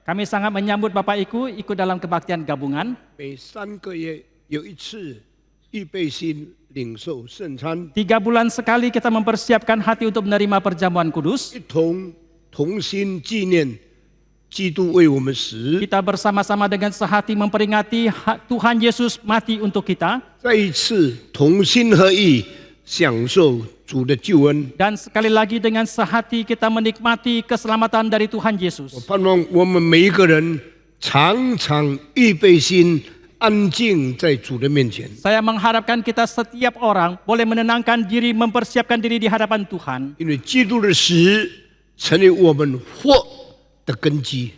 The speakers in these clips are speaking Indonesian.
Kami sangat menyambut Bapak Ibu ikut dalam kebaktian gabungan. 3 bulan sekali kita mempersiapkan hati untuk menerima perjamuan kudus. Kita bersama-sama dengan sehati memperingati Tuhan Yesus mati untuk kita. Dan sekali lagi dengan sehati kita menikmati keselamatan dari Tuhan Yesus. Saya mengharapkan kita setiap orang boleh menenangkan diri, mempersiapkan diri di hadapan Tuhan.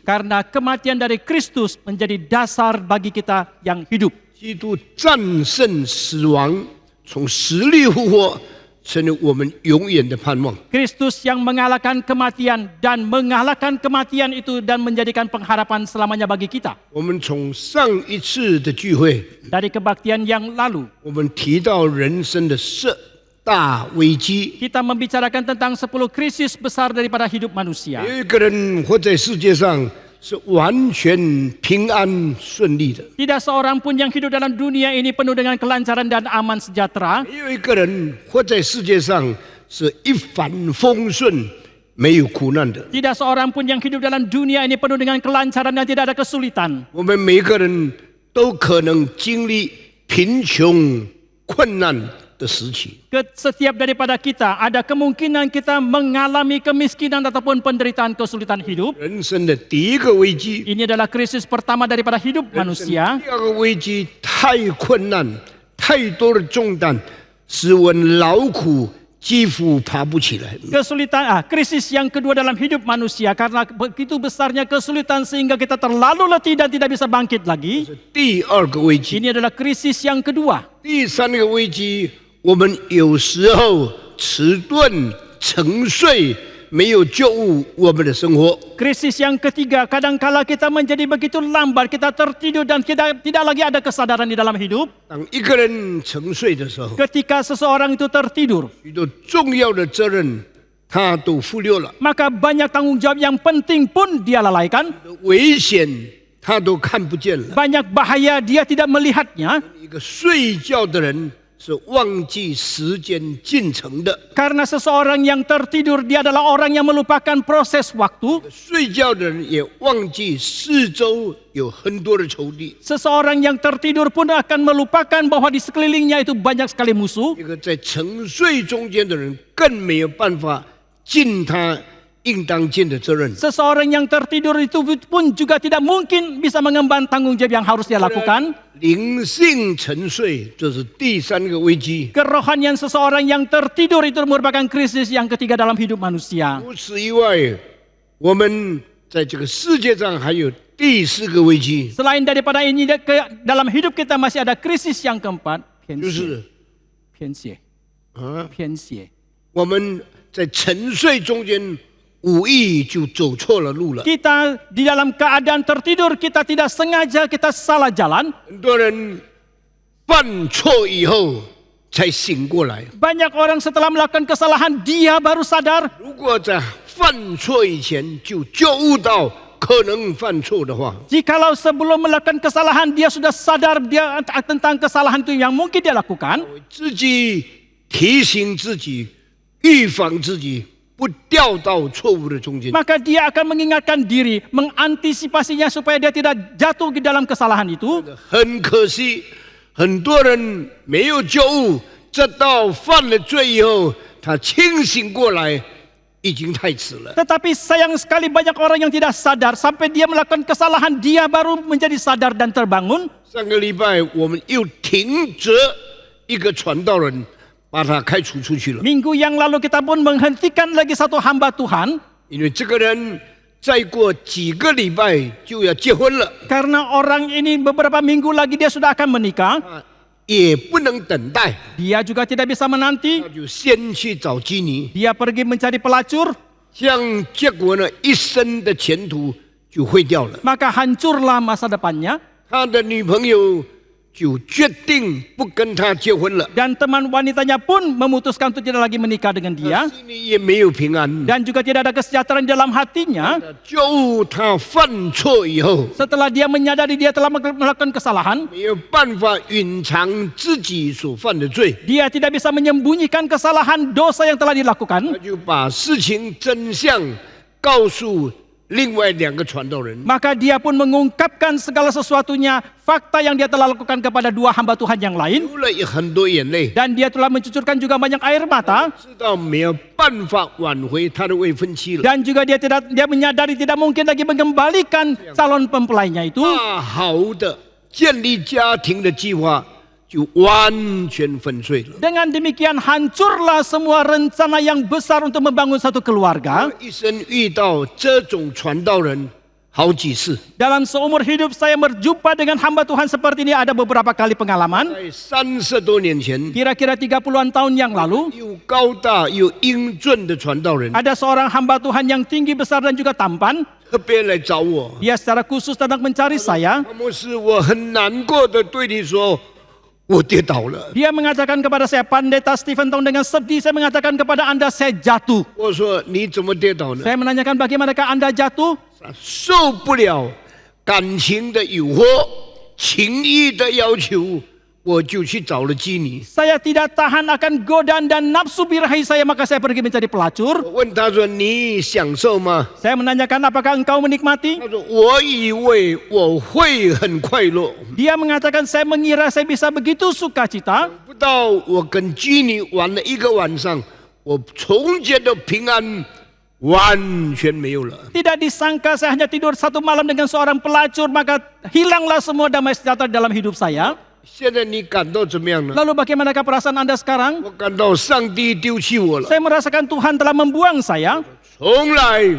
Karena kematian dari Kristus menjadi dasar bagi kita yang hidup. Kristus yang mengalahkan kematian dan mengalahkan kematian itu dan menjadikan pengharapan selamanya bagi kita. Dari kebaktian yang lalu, kita membicarakan tentang 10 krisis besar daripada hidup manusia. Tidak seorang pun yang hidup dalam dunia ini penuh dengan kelancaran dan aman sejahtera. Tidak seorang pun yang hidup dalam dunia ini penuh dengan kelancaran dan tidak ada kesulitan. Setiap daripada kita ada kemungkinan kita mengalami kemiskinan ataupun penderitaan kesulitan hidup. Ini adalah krisis pertama daripada hidup manusia. Krisis yang kedua dalam hidup manusia karena begitu besarnya kesulitan sehingga kita terlalu letih dan tidak bisa bangkit lagi. Ini adalah krisis yang kedua. Krisis yang ketiga, kadangkala kita menjadi begitu lambat, kita tertidur dan kita tidak lagi ada kesadaran di dalam hidup. Ketika seseorang itu tertidur, maka banyak tanggung jawab yang penting pun dia lalaikan. Banyak bahaya dia tidak melihatnya. Karena seseorang yang tertidur, dia adalah orang yang melupakan proses waktu. Seseorang yang tertidur pun akan melupakan bahwa di sekelilingnya itu banyak sekali musuh. Seseorang yang tertidur itu pun juga tidak mungkin bisa mengemban tanggung jawab yang harus dia lakukan. Kerohanian seseorang yang tertidur itu merupakan krisis yang ketiga dalam hidup manusia. Selain daripada ini, dalam hidup kita masih ada krisis yang keempat. Kita di dalam keadaan tertidur, kita tidak sengaja, kita salah jalan. Banyak orang setelah melakukan kesalahan, dia baru sadar. Jikalau sebelum melakukan kesalahan, dia sudah sadar dia tentang kesalahan itu yang mungkin dia lakukan. Maka dia akan mengingatkan diri, mengantisipasinya supaya dia tidak jatuh di dalam kesalahan itu. Tetapi sayang sekali banyak orang yang tidak sadar, sampai dia melakukan kesalahan dia baru menjadi sadar dan terbangun. Minggu yang lalu kita pun menghentikan lagi satu hamba Tuhan. Karena orang ini beberapa minggu lagi dia sudah akan menikah. Dia juga tidak bisa menanti. Dia pergi mencari pelacur. Maka hancurlah masa depannya. 就决定不跟他结婚了。 Dan teman wanitanya pun memutuskan untuk tidak lagi menikah dengan dia. 心里也没有平安。 Dan juga tidak ada kesejahteraan dalam hatinya. 就他犯错以后， Setelah dia menyadari dia telah melakukan kesalahan, 没有办法隐藏自己所犯的罪， dia tidak bisa menyembunyikan kesalahan dosa yang telah dilakukan. 他就把事情真相告诉另外2个传道人。 Maka dia pun mengungkapkan segala sesuatunya, fakta yang dia telah lakukan kepada 2 hamba Tuhan yang lain. 流了很多眼泪， Dan dia telah mencucurkan juga banyak air mata. 知道没有办法挽回他的未婚妻了。 Dan juga dia menyadari tidak mungkin lagi mengembalikan calon mempelainya itu. 大好的建立家庭的计划就完全粉碎了。 Dengan demikian hancurlah semua rencana yang besar untuk membangun satu keluarga. 一生遇到这种传道人好几次， Dalam seumur hidup saya berjumpa dengan hamba Tuhan seperti ini ada beberapa kali pengalaman. 在30多年前， Kira-kira 30-an tahun yang lalu, 又高大又英俊的传道人 ada seorang hamba Tuhan yang tinggi besar dan juga tampan. 特别来找我。 Dia secara khusus datang mencari saya. 牧师，我很难过的对你说，我跌倒了。 Dia mengatakan kepada saya, Pendeta Stephen Tong, dengan sedih saya mengatakan kepada Anda, saya jatuh. 我说你怎么跌倒呢？ Saya menanyakan bagaimanakah Anda jatuh? 受不了感情的诱惑，情欲的要求，我就去找了基尼。 Saya tidak tahan akan godaan dan nafsu birahi saya, maka saya pergi mencari pelacur. 我问他说：“你享受吗 Saya menanyakan apakah engkau menikmati?？” 他说：“我以为我会很快乐， Dia mengatakan saya mengira saya bisa begitu sukacita. 不到我跟基尼玩了1个晚上，我从前的平安完全没有了。 Tidak disangka saya hanya tidur 1 malam dengan seorang pelacur, maka hilanglah semua damai sejahtera dalam hidup saya. 现在你感到怎么样呢？ Lalu bagaimanakah perasaan Anda sekarang? 我感到上帝丢弃我了。 Saya merasakan Tuhan telah membuang saya. 从来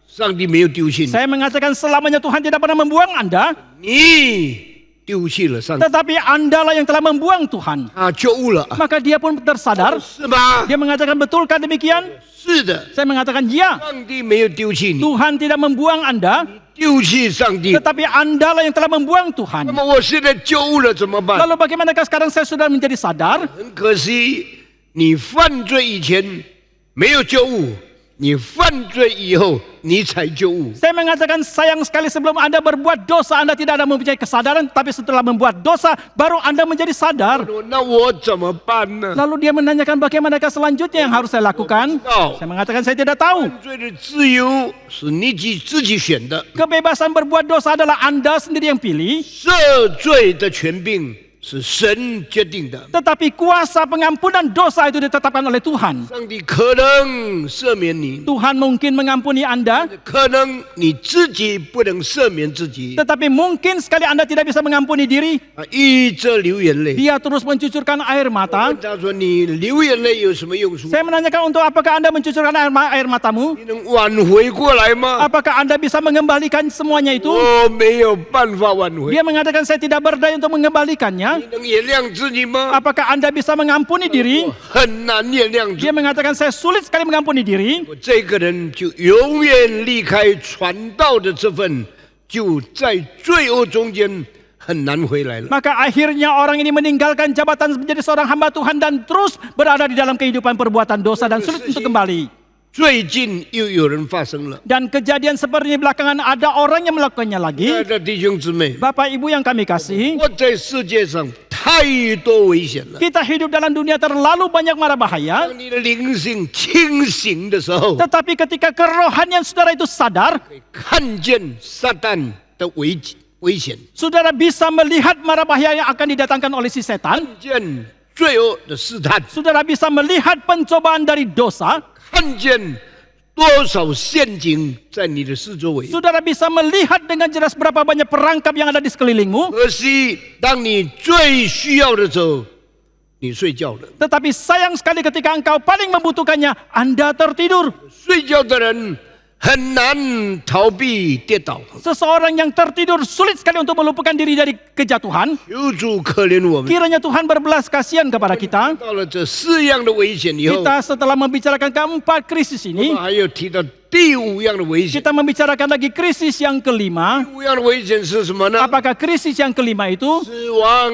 上帝没有丢弃你， Saya mengatakan selamanya Tuhan tidak pernah membuang Anda, 你丢弃了上帝， tetapi Anda lah yang telah membuang Tuhan. 他觉悟了， Maka dia pun tersadar. 是吗？ Dia mengatakan betulkah demikian? 是的， Saya mengatakan ya, 上帝没有丢弃你， Tuhan tidak membuang Anda, 丢弃上帝。 tetapi Anda lah yang telah membuang 那 Tuhan. 么我现在觉悟了怎么办？ Lalu bagaimanakah sekarang saya sudah menjadi sadar? 很可惜，你犯罪以前没有觉悟，你犯罪以后你才觉悟。 Saya mengatakan sayang sekali sebelum Anda berbuat dosa, Anda tidak ada mempunyai kesadaran, tapi setelah membuat dosa, baru Anda menjadi sadar. 那我怎么办呢？ Lalu dia menanyakan bagaimanakah selanjutnya yang harus saya lakukan? Saya mengatakan saya tidak tahu. 犯罪的自由是你自己选的， Kebebasan berbuat dosa adalah Anda sendiri yang pilih, 赦罪的权柄是神决定的。 tetapi kuasa pengampunan dosa itu ditetapkan oleh Tuhan. 上帝可能赦免你， Tuhan mungkin mengampuni Anda, 可能你自己不能赦免自己， tetapi mungkin sekali Anda tidak bisa mengampuni diri. 一直流眼泪。 Dia terus mencucurkan air mata. 他说：“你流眼泪有什么用处？ Saya menanyakan untuk apakah Anda mencucurkan air matamu? 你能挽回过来吗？ Apakah Anda bisa mengembalikan semuanya itu? 我没有办法挽回。 Dia mengatakan saya tidak berdaya untuk mengembalikannya. 你能原谅自己吗？ Apakah Anda bisa mengampuni diri? 我很难原谅自己。 Dia mengatakan saya sulit sekali mengampuni diri. 我这个人就永远离开传道的这份，就在罪恶中间很难回来了。 Maka akhirnya orang ini meninggalkan jabatan menjadi seorang hamba Tuhan dan terus berada di dalam kehidupan perbuatan dosa dan sulit untuk kembali. 最近又有人发生了， Dan kejadian seperti ini belakangan ada orang yang melakukannya 亲 lagi. 爱的弟兄姊妹， Bapak Ibu yang kami kasihi, 我在世界上太多危险了。 kita hidup dalam dunia terlalu banyak mara bahaya. 当你的灵性清醒的时候， Tetapi ketika kerohanian saudara itu sadar, 看见撒旦的危险， saudara bisa melihat mara bahaya yang akan didatangkan oleh si setan. 看见罪恶的试探， Saudara bisa melihat pencobaan dari dosa. 看见多少陷阱在你的四周围。 Saudara bisa melihat dengan jelas berapa banyak perangkap yang ada di sekelilingmu. 可惜，当你最需要的时候，你睡觉了。 Tetapi sayang sekali ketika engkau paling membutuhkannya, Anda tertidur. 睡觉的人很难逃避跌倒。 Seseorang yang tertidur sulit sekali untuk melupakan diri dari kejatuhan. 求主可怜我们。 Kiranya Tuhan berbelas kasihan kepada kita. 到了这4样的危险以后， Kita setelah membicarakan keempat krisis 我 ini, 们还有提到第5样的危险。 kita membicarakan lagi krisis yang kelima. 第5样的危险是什么呢？ Apakah krisis yang kelima itu 死亡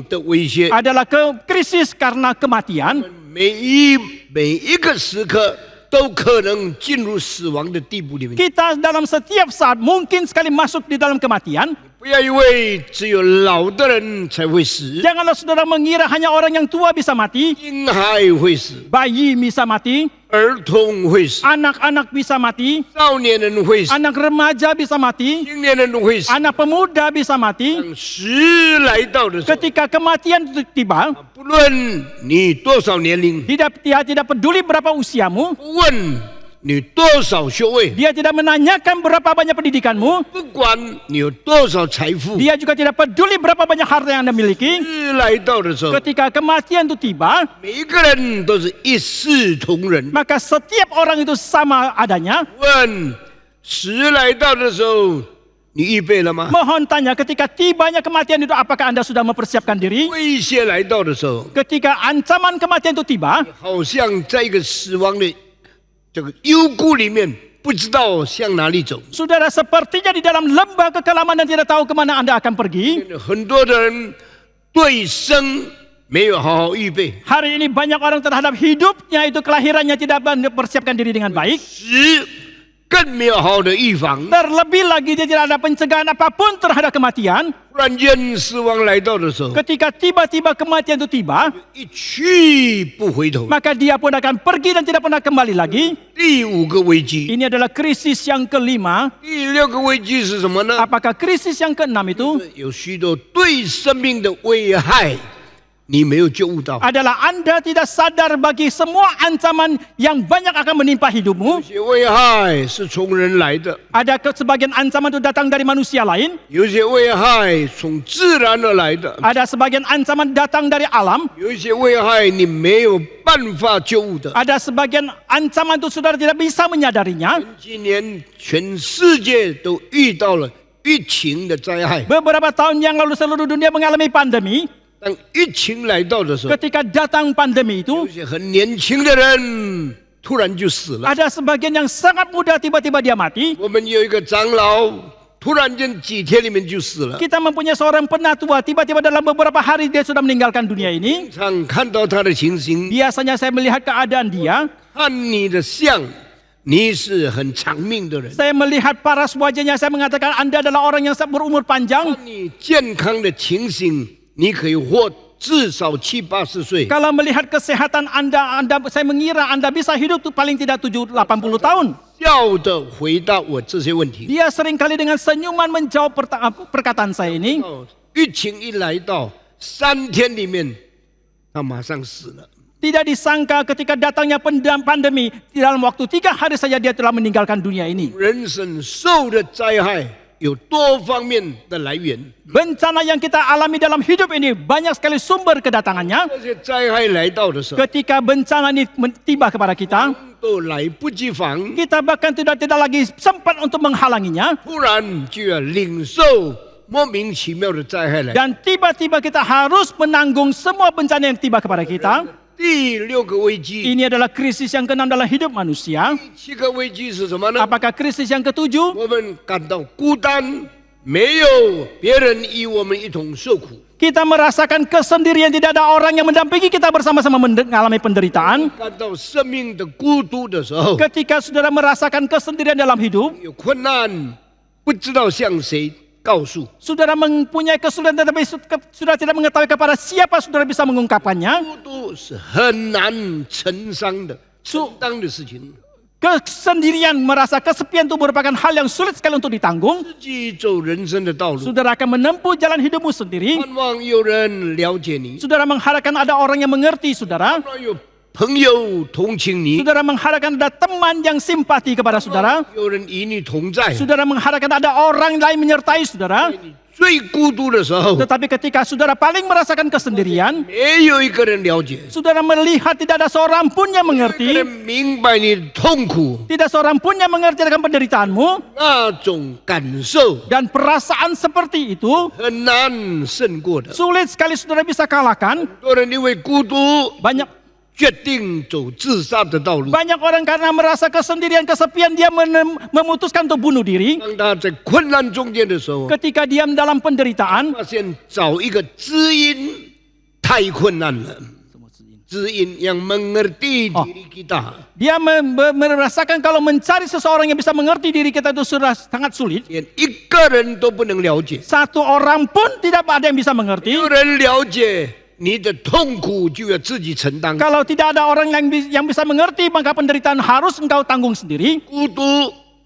的威胁。 adalah krisis karena kematian? 每一个时刻都可能进入死亡的地步里面。 Kita dalam setiap saat mungkin sekali masuk di dalam kematian. 不要以为只有老的人才会死， Janganlah saudara mengira hanya orang yang tua bisa mati, 婴孩会死， bayi bisa mati, 儿童会死， anak-anak bisa mati, 少年人会死， anak remaja bisa mati, 青年人会死。 anak pemuda bisa mati. 当死来到的时候， Ketika kematian itu tiba, 不论你多少年龄， dia tidak peduli berapa usiamu, 不问你多少学位， dia tidak menanyakan berapa banyak pendidikanmu, 不管你有多少财富， dia juga tidak peduli berapa banyak harta yang Anda miliki. 死来到的时候， Ketika kematian itu tiba, 每一个人都是一视同仁。 maka setiap orang itu sama adanya. 问死来到的时候，你预备了吗？ Mohon tanya, ketika tibanya kematian itu apakah Anda sudah mempersiapkan diri? 威胁来到的时候， Ketika ancaman kematian itu tiba, 好像在一个死亡的这个幽谷里面，不知道向哪里走。 saudara sepertinya di dalam lembah kekelaman dan tidak tahu kemana Anda akan pergi. 很多的人对生没有好好预备， Hari ini banyak orang terhadap hidupnya itu kelahirannya tidak mempersiapkan diri dengan baik. 死更没有好好的预防。 Terlebih lagi dia tidak ada pencegahan apapun terhadap kematian. 忽然间死亡来到的时候， Ketika tiba-tiba kematian itu tiba, 一去不回头。 maka dia pun akan pergi dan tidak pernah kembali lagi. 第5个危机， Ini adalah krisis yang kelima. 第6个危机是什么呢？ Apakah krisis yang keenam itu 有许多对生命的危害，你没有觉悟到。 adalah Anda tidak sadar bagi semua ancaman yang banyak akan menimpa hidupmu. 有些危害是从人来的， Ada sebagian ancaman itu datang dari manusia lain. 有些危害从自然而来的， Ada sebagian ancaman datang dari alam. 有一些危害你没有办法觉悟的。 Ada sebagian ancaman itu saudara tidak bisa menyadarinya. 今年全世界都遇到了疫情的灾害。 Beberapa tahun yang lalu seluruh dunia mengalami pandemi. 当疫情来到的时候， Ketika datang pandemi 有 itu, 些很年轻的人突然就死了。 ada sebagian yang sangat muda tiba-tiba dia mati. 我们有一个长老，突然间几天里面就死了。 Kita mempunyai seorang penatua, tiba-tiba dalam beberapa hari dia sudah meninggalkan dunia ini. 常看到他的情形， Biasanya saya melihat keadaan dia. 看你的相，你是很长命的人。 Saya melihat paras wajahnya, saya mengatakan Anda adalah orang yang berumur panjang. 看你健康的情形，你可以活至少70、80岁。 Kalau melihat kesehatan Anda, saya mengira Anda bisa hidup tuh paling tidak 70-80 tahun. 笑的回答我这些问题。 Dia seringkali dengan senyuman menjawab perkataan saya ini. 疫情一来到3天里面，他马上死了。 Tidak disangka ketika datangnya pandemi, di dalam waktu 3 hari saja dia telah meninggalkan dunia ini. 人生受的灾害有多方面的来源， Bencana yang kita alami dalam hidup ini banyak sekali sumber kedatangannya. 这些灾害来到的时候， Ketika bencana ini tiba kepada kita, 都来不及防， kita bahkan tidak lagi sempat untuk menghalanginya. 突然就要领受莫名其妙的灾害来。 Dan tiba-tiba kita harus menanggung semua bencana yang tiba kepada kita. 第6个危机， Ini adalah krisis yang keenam dalam hidup manusia. 第7个危机是什么呢？ Apakah krisis yang ketujuh? 我们感到孤单，没有别人与我们一同受苦， Kita merasakan kesendirian, tidak ada orang yang mendampingi kita bersama-sama mengalami penderitaan. 感到生命的孤独的时候， Ketika saudara merasakan kesendirian dalam hidup, 有困难，不知道向谁告诉。 saudara mempunyai kesulitan tetapi sudah tidak mengetahui kepada siapa saudara bisa mengungkapkannya. 孤独是很难承担的事情。 Kesendirian, merasa kesepian itu merupakan hal yang sulit sekali untuk ditanggung. 自己走人生的道路， Saudara akan menempuh jalan hidupmu sendiri. 盼望有人了解你， Saudara mengharapkan ada orang yang mengerti saudara. 盼望有朋友同情你， Saudara mengharapkan ada teman yang simpati kepada saudara. 有人与你同在， Saudara mengharapkan ada orang lain menyertai saudara. 为你最孤独的时候， Tetapi ketika saudara paling merasakan kesendirian, 没有一个人了解， saudara melihat tidak ada seorang pun yang 没有一个 mengerti, 人明白你的痛苦， tidak seorang pun yang mengerti akan penderitaanmu, 那种感受 dan perasaan seperti itu 很难胜过的。 sulit sekali saudara bisa kalahkan. 很多人因为孤独， Banyak 决定走自杀的道路。 banyak orang karena merasa kesendirian, kesepian, dia memutuskan untuk bunuh diri. 当他在困难中间的时候， Ketika diam dalam penderitaan, 发现找一个知音太困难了。知音yang mengerti diri kita， dia merasakan kalau mencari seseorang yang bisa mengerti diri kita itu sudah sangat sulit. 连一个人都不能了解。 Satu orang pun tidak ada yang bisa mengerti. 有人了解你的痛苦，就要自己承担。 Kalau tidak ada orang yang bisa mengerti, maka penderitaan harus engkau tanggung sendiri. 孤独、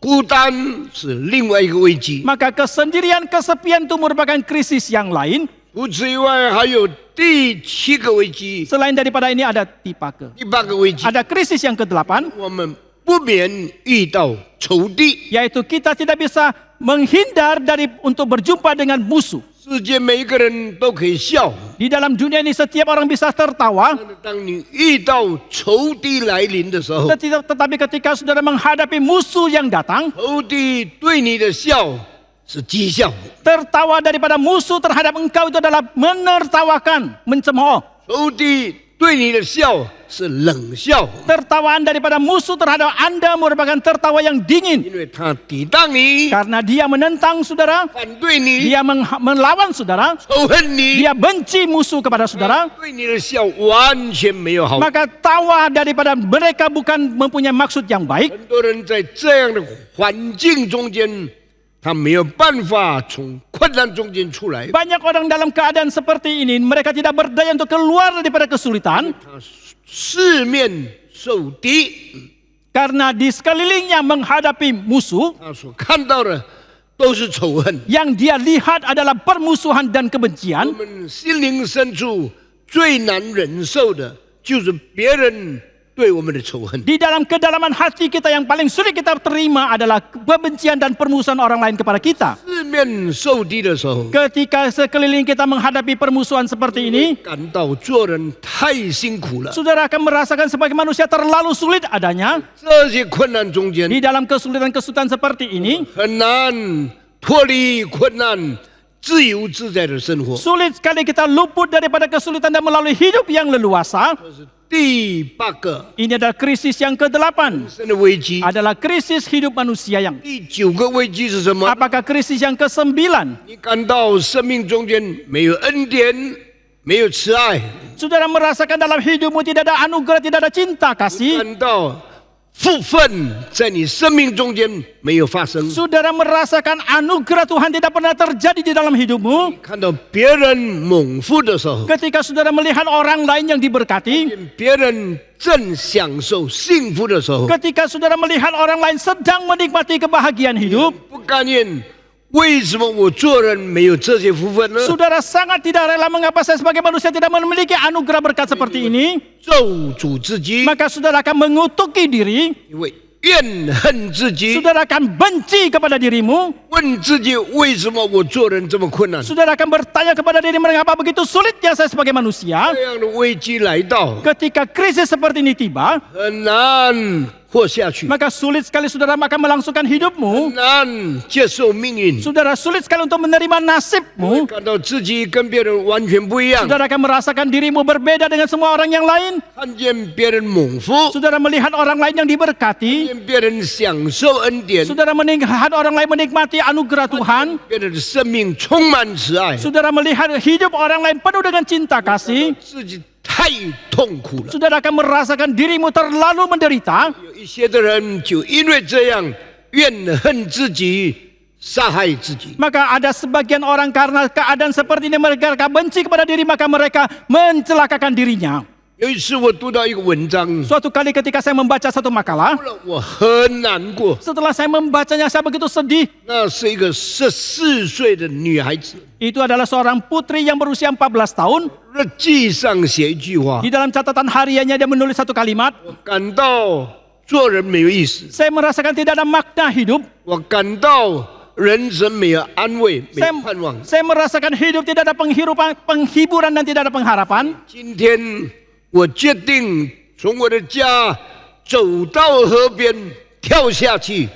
孤单是另外一个危机。 Maka kesendirian, kesepian itu merupakan krisis yang lain. 除此以外，还有第7个危机， Selain daripada ini ada tipake. 第8个危机， Ada krisis yang ke-8, 我们不免遇到仇敌。 yaitu kita tidak bisa menghindar dari untuk berjumpa dengan musuh. 世界每一个人都可以笑， Di dalam dunia ini setiap orang bisa tertawa, 当你遇到仇敌来临的时候， tetapi ketika saudara menghadapi musuh yang datang, 仇敌对你的笑是讥笑， tertawa daripada musuh terhadap engkau itu adalah menertawakan, mencemooh. 仇敌对你的笑是冷笑， Tertawaan daripada musuh terhadap Anda merupakan tertawa yang dingin. 因为他抵挡你， Karena dia menentang saudara, 反对你， dia melawan saudara, 仇恨你， dia benci musuh kepada saudara. 对你的笑完全没有好。 Maka tawa daripada mereka bukan mempunyai maksud yang baik. 很多人在这样的环境中间，他没有办法从困难中间出来， Banyak orang dalam keadaan seperti ini, mereka tidak berdaya untuk keluar daripada kesulitan. 他四面受敌， Karena di sekelilingnya menghadapi musuh, 他所看到的都是仇恨。 yang dia lihat adalah permusuhan dan 我 kebencian. 们心灵深处最难忍受的，就是别人对我们的仇恨。 Di dalam kedalaman hati kita yang paling sulit kita terima adalah kebencian dan permusuhan orang lain kepada kita. 四面受敌的时候， Ketika sekeliling kita menghadapi permusuhan seperti ini, 感到做人太辛苦了。 saudara akan merasakan sebagai manusia terlalu sulit adanya. 这些困难中间， Di dalam kesulitan-kesulitan seperti ini, 很难脱离困难，自由自在的生活。 sulit sekali kita luput daripada kesulitan dan melalui hidup yang leluasa. 这是第8个 Ini adalah krisis yang ke-8. 生的危机。 Adalah krisis hidup manusia yang. 第9个危机是什么？ Apakah krisis yang ke-9? 你感到生命中间没有恩典，没有慈爱， Saudara merasakan dalam hidupmu tidak ada anugerah, tidak ada cinta 感 kasih. 到福分在你生命中间没有发生， Saudara merasakan anugerah Tuhan tidak pernah terjadi di dalam hidupmu. 看到别人猛福的时候， Ketika saudara melihat orang lain yang diberkati, 别人正享受幸福的时候， ketika saudara melihat orang lain sedang menikmati kebahagiaan hidup, 不甘愿。为什么我做人没有这些福分呢？ saudara sangat tidak rela mengapa saya sebagai manusia tidak memiliki anugerah berkat seperti ini. 咒诅自己， Maka saudara akan mengutuki diri, 因为怨恨自己， saudara akan benci kepada dirimu, 问自己为什么我做人这么困难？ saudara akan bertanya kepada diri mengapa begitu sulitnya saya sebagai manusia. 这样的危机来到， Ketika krisis seperti ini tiba, 很难活下去， maka sulit sekali saudara akan melangsungkan hidupmu. 很难接受命运， Saudara sulit sekali untuk menerima nasibmu. 感到自己跟别人完全不一样， Saudara akan merasakan dirimu berbeda dengan semua orang yang lain. 看见别人猛福， Saudara melihat orang lain yang diberkati. 看见别人享受恩典， Saudara melihat orang lain menikmati anugerah Tuhan. 别人的生命充满慈爱， Saudara melihat hidup orang lain penuh dengan cinta kasih. 自己太痛苦了。 Saudara akan merasakan dirimu terlalu menderita. 有一些的人就因为这样怨恨自己，杀害自己。 Maka ada sebagian orang karena keadaan seperti ini mereka benci kepada diri, maka mereka mencelakakan dirinya. 有一次我读到一个文章， Suatu kali ketika saya membaca satu makalah, 我很难过。 setelah saya membacanya saya begitu sedih. 那是一个14岁的女孩子， Itu adalah seorang putri yang berusia 14 tahun. 日记上写一句话 Di，dalam catatan hariannya dia menulis satu kalimat. 我感到做人没有意思， Saya merasakan tidak ada makna hidup. 我感到人生没有安慰，没有盼望。 Saya merasakan hidup tidak ada penghiburan dan tidak ada pengharapan. 今天我决定从我的家走到河边，跳下去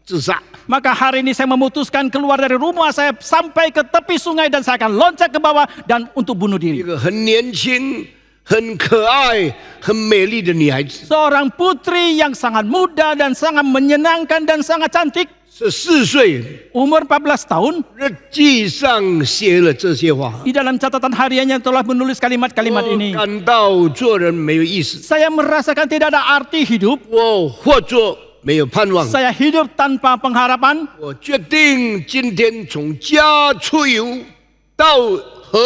自杀。 Maka hari ini saya memutuskan keluar dari rumah saya sampai ke tepi sungai dan saya akan loncat ke bawah dan untuk bunuh 一 diri. 个很年轻、很可爱、很美丽的女孩子， Seorang putri yang sangat muda dan sangat menyenangkan dan sangat cantik. 14岁， Umur 14 tahun. 日记上写了这些话。 Di dalam catatan hariannya telah menulis kalimat-kalimat 我 ini. 感到做人没有意思， Saya merasakan tidak ada arti hidup. 我或做没有盼望。 Saya hidup tanpa pengharapan. 我决定今天从家出游到河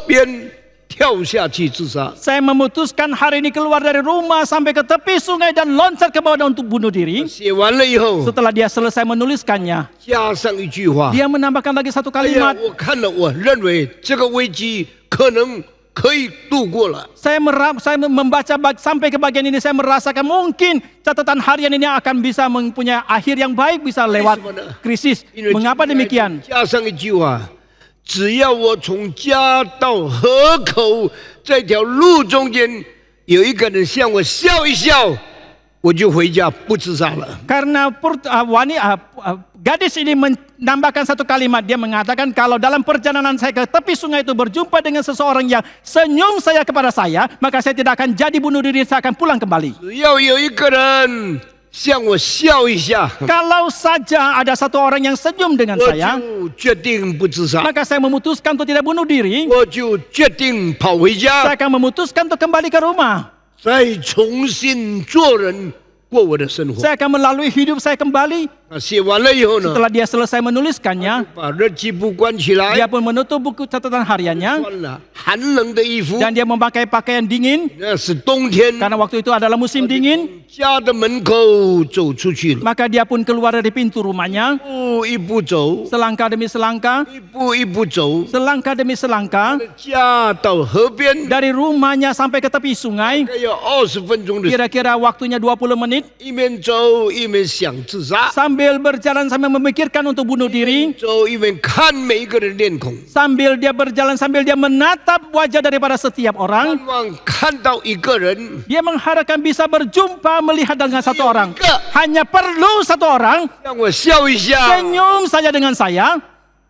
边跳下去自杀。 Saya memutuskan hari ini keluar dari rumah sampai ke tepi sungai dan loncat ke bawah untuk bunuh diri. 写完了以后， Setelah dia selesai menuliskannya, 加上一句话。 dia menambahkan lagi satu 哎呀 kalimat. 我看了，我认为这个危机可能可以度过了。 Saya membaca sampai ke bagian ini, saya merasakan mungkin catatan harian ini akan bisa mempunyai akhir yang baik, bisa lewat krisis. 因为 Mengapa demikian? 加上一句话：只要我从家到河口这条路中间有一个人向我笑一笑，我就回家不自杀了。 Karena gadis ini menambahkan satu kalimat. Dia mengatakan kalau dalam perjalanan saya ke tepi sungai itu berjumpa dengan seseorang yang senyum saya kepada saya, maka saya tidak akan jadi bunuh diri, saya akan pulang kembali. 只要有一个人向我笑一下， Kalau saja ada satu orang yang senyum dengan 我 saya, 就决定不自杀， maka saya memutuskan untuk tidak bunuh diri. 我就决定跑回 Saya 家， akan memutuskan untuk kembali ke rumah. 再重新做人，过我的生活。 Saya akan melalui hidup saya kembali. 那写完了以后呢， Setelah dia selesai menuliskannya, 把日记簿关起来， dia pun menutup buku catatan hariannya 穿了寒冷的衣服， dan dia memakai pakaian dingin 那是冬天。 karena waktu itu adalah musim dingin. 家的门口走出去了， Maka dia pun keluar dari pintu rumahnya, 一步走， selangkah demi selangkah, 一步走， selangkah demi selangkah, 家到河边， dari rumahnya sampai ke tepi sungai. 大概有20分钟的时间， Kira-kira waktunya 20 menit. 一边走一边想自杀， Sambil berjalan sambil memikirkan untuk bunuh diri. 走一边看每一个人脸孔， Sambil dia berjalan, sambil dia menatap wajah daripada setiap orang. 盼望看到一个人， Dia mengharapkan bisa berjumpa, melihat dengan satu orang. Hanya perlu satu orang 让我笑一下， senyum saja dengan saya,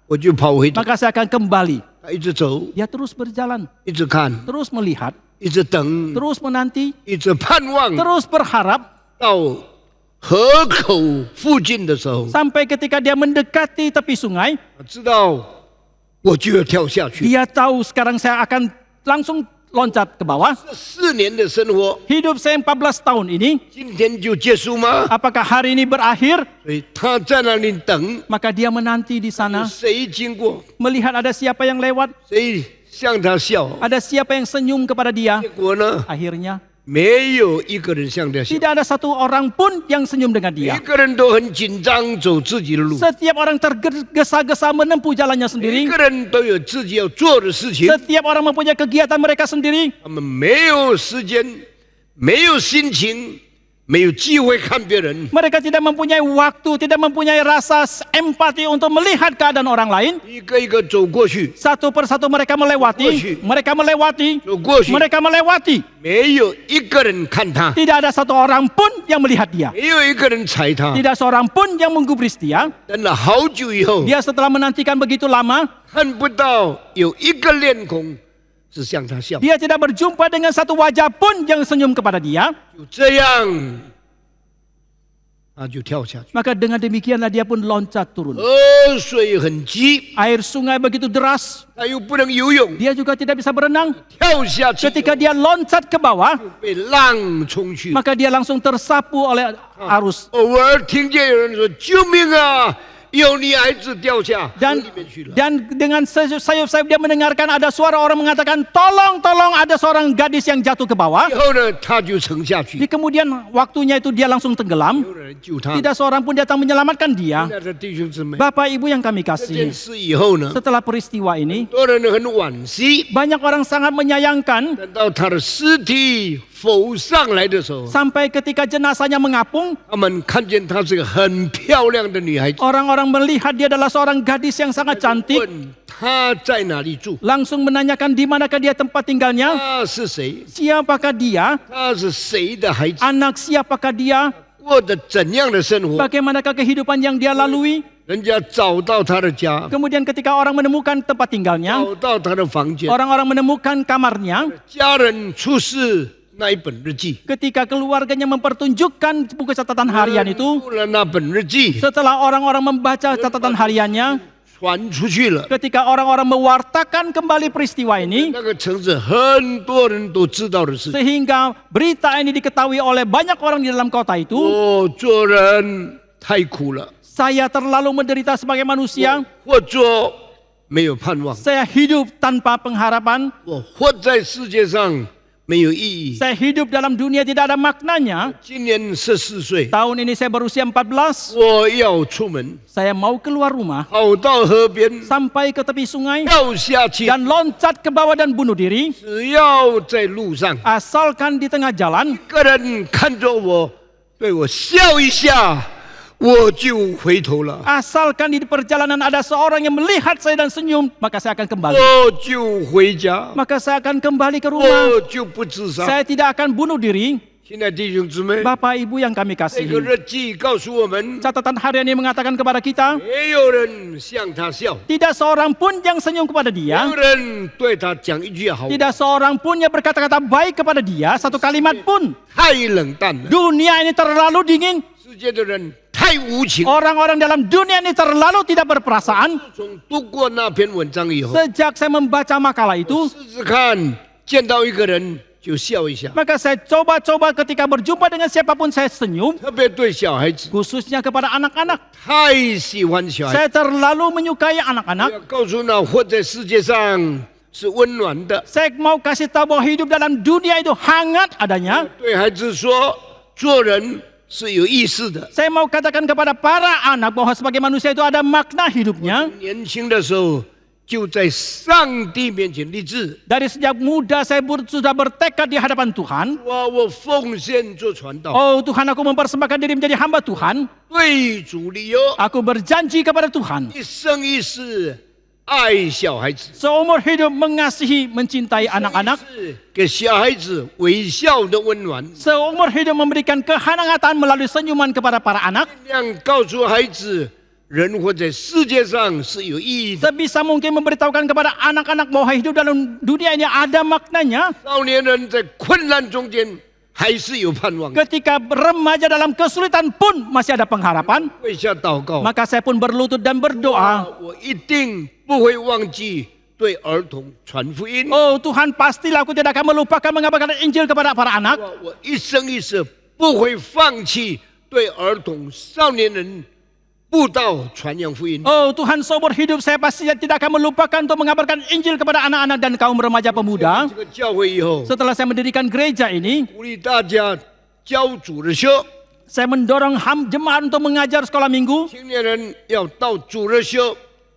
我就跑回去。 maka saya akan kembali. 他一直走， Dia terus berjalan, 一直看， terus melihat, 一直等， terus menanti, 一直盼望， terus berharap, 到河口附近的时候， sampai ketika dia mendekati tepi sungai, 他知道我就要跳下去。 dia tahu sekarang saya akan langsung loncat ke bawah. 这4年的生活， Hidup saya 14 tahun ini, 今天就结束吗？ apakah hari ini berakhir? 所以他在那里等， Maka dia menanti di sana, 谁经过， melihat ada siapa yang lewat, 谁向他笑。 ada siapa yang senyum kepada dia. 结果呢， Akhirnya 没有一个人向他笑， tidak ada satu orang pun yang senyum dengan 每 dia. 个人都很紧张，走自己的路， Setiap orang tergesa-gesa menempuh jalannya 每 sendiri. 个人都有自己要做的事情， Setiap orang mempunyai kegiatan mereka sendiri. 他们没有时间，没有心情，没有机会看别人。 Mereka tidak mempunyai waktu, tidak mempunyai rasa empati untuk melihat keadaan orang lain. 一个一个走过去， Satu persatu mereka melewati, mereka melewati, 走过去， mereka melewati. 没有一个人看他， Tidak ada satu orang pun yang melihat dia. 没有一个人踩他。 Tidak seorang pun yang menggubris dia. 等了好久以后， Dia setelah menantikan begitu lama, 看不到有一个脸孔是向他笑， dia tidak berjumpa dengan satu wajah pun yang senyum kepada dia. 就这样，他就跳下去。 Maka dengan demikianlah dia pun loncat turun. 河水很急， Air sungai begitu deras, 他又不能游泳， dia juga tidak bisa berenang. 跳下去 Ketika dia loncat ke bawah, 被浪冲去。 maka dia langsung tersapu oleh arus. 偶尔听见有人说：“救命啊！有女孩子掉下河 Dan 里面去了。” dan dengan sayup-sayup dia mendengarkan ada suara orang mengatakan, tolong, tolong, ada seorang gadis yang jatuh ke bawah. 以后呢，他就沉下去 Di，kemudian waktunya itu dia langsung tenggelam. 有人救他。 Tidak seorang pun datang menyelamatkan dia. 亲爱的弟兄姊妹， Bapak Ibu yang kami 这件 kasih, 事以后呢， setelah peristiwa ini, 很多人很惋惜， banyak orang sangat menyayangkan 等到他的尸体浮上来的时候， Sampai ketika jenazahnya mengapung, 他们看见她是个很漂亮的女孩子， orang-orang melihat dia adalah seorang gadis yang sangat cantik. 问她在哪里住， Langsung menanyakan di manakah dia tempat tinggalnya, 她是谁， siapakah dia, 她是谁的孩子， anak siapakah dia, 过着怎样的生活。 bagaimanakah kehidupan yang dia lalui. 人家找到她的家， Kemudian ketika orang menemukan tempat tinggalnya, 找到她的房间， orang-orang menemukan kamarnya, 家人出示那一本日记， ketika keluarganya mempertunjukkan buku catatan harian itu, 读了那本日记， setelah orang-orang membaca catatan hariannya, 传出去了。 ketika orang-orang mewartakan kembali peristiwa ini, 那个城市很多人都知道的事情。 sehingga berita ini diketahui oleh banyak orang di dalam kota itu, 做人太苦了， saya terlalu menderita sebagai manusia, 或做没有盼望， saya hidup tanpa pengharapan, 我活在世界上没有意义。 saya hidup dalam dunia tidak ada maknanya. 今年14岁， Tahun ini saya berusia 14, 我要出门， saya mau keluar rumah, 跑到河边， sampai ke tepi sungai, 跳下去。 dan loncat ke bawah dan bunuh diri. 只要在路上， Asalkan di tengah jalan, 个人看着我，对我笑一下，我就回头了， asalkan di perjalanan ada seorang yang melihat saya dan senyum, maka saya akan kembali. 我就回家， Maka saya akan kembali ke rumah. 我就不自杀。 Saya tidak akan bunuh diri. 亲爱的弟兄姊妹， Bapak Ibu yang kami 这个 kasihi, 日记告诉我们， catatan harian ini mengatakan kepada kita, 没有人向他笑， tidak seorang pun yang senyum kepada 没 dia, 有人对他讲一句好话， tidak seorang pun yang berkata-kata baik kepada dia, satu kalimat pun. 太冷淡了。 Dunia ini terlalu dingin. 世界的人太无情。 Orang-orang dalam dunia ini terlalu tidak berperasaan. 从读过那篇文章以后， Sejak saya membaca makalah itu, 试试看，见到一个人就笑一下， maka saya coba-coba ketika berjumpa dengan siapapun saya senyum, 特别对小孩子， khususnya kepada anak-anak. 太喜欢小孩子。 Saya terlalu menyukai 要 anak-anak. 告诉那活在世界上是温暖的， Saya mau kasih tahu bahwa hidup dalam dunia itu hangat adanya. 对孩子说，做人是有意思的。 Saya mau katakan kepada para anak bahwa sebagai manusia itu ada makna hidupnya. 年轻的时候就在上帝面前立志， Dari sejak muda saya sudah bertekad di hadapan Tuhan. 我奉献做传道， Oh Tuhan, aku mempersembahkan diri menjadi hamba Tuhan. 对主立约， Aku berjanji kepada Tuhan, 一生一世爱小孩子， seumur hidup mengasihi, mencintai anak-anak. 是给小孩子微笑的温暖， Seumur hidup memberikan kehangatan melalui senyuman kepada para anak. 尽量告诉孩子，人活在世界上是有意义的。 Sebisa mungkin memberitahukan kepada anak-anak bahwa hidup dalam dunia ini ada maknanya. 少年人在困难中间还是有盼望。 Ketika remaja dalam kesulitan pun masih ada pengharapan. 跪下祷告， Maka saya pun berlutut dan berdoa. 我一定不会忘记对儿童传福音。 Oh Tuhan, pastilah aku tidak akan melupakan mengabarkan Injil kepada para anak. 我一生一世不会放弃对儿童、少年人布道传扬福音。 Oh Tuhan, seumur hidup saya pasti tidak akan melupakan untuk mengabarkan Injil kepada anak-anak dan kaum remaja pemuda. 这个教会以后， Setelah saya mendirikan gereja ini, 鼓励大家教主日学， saya mendorong jemaat untuk mengajar sekolah minggu. 青年人要到主日学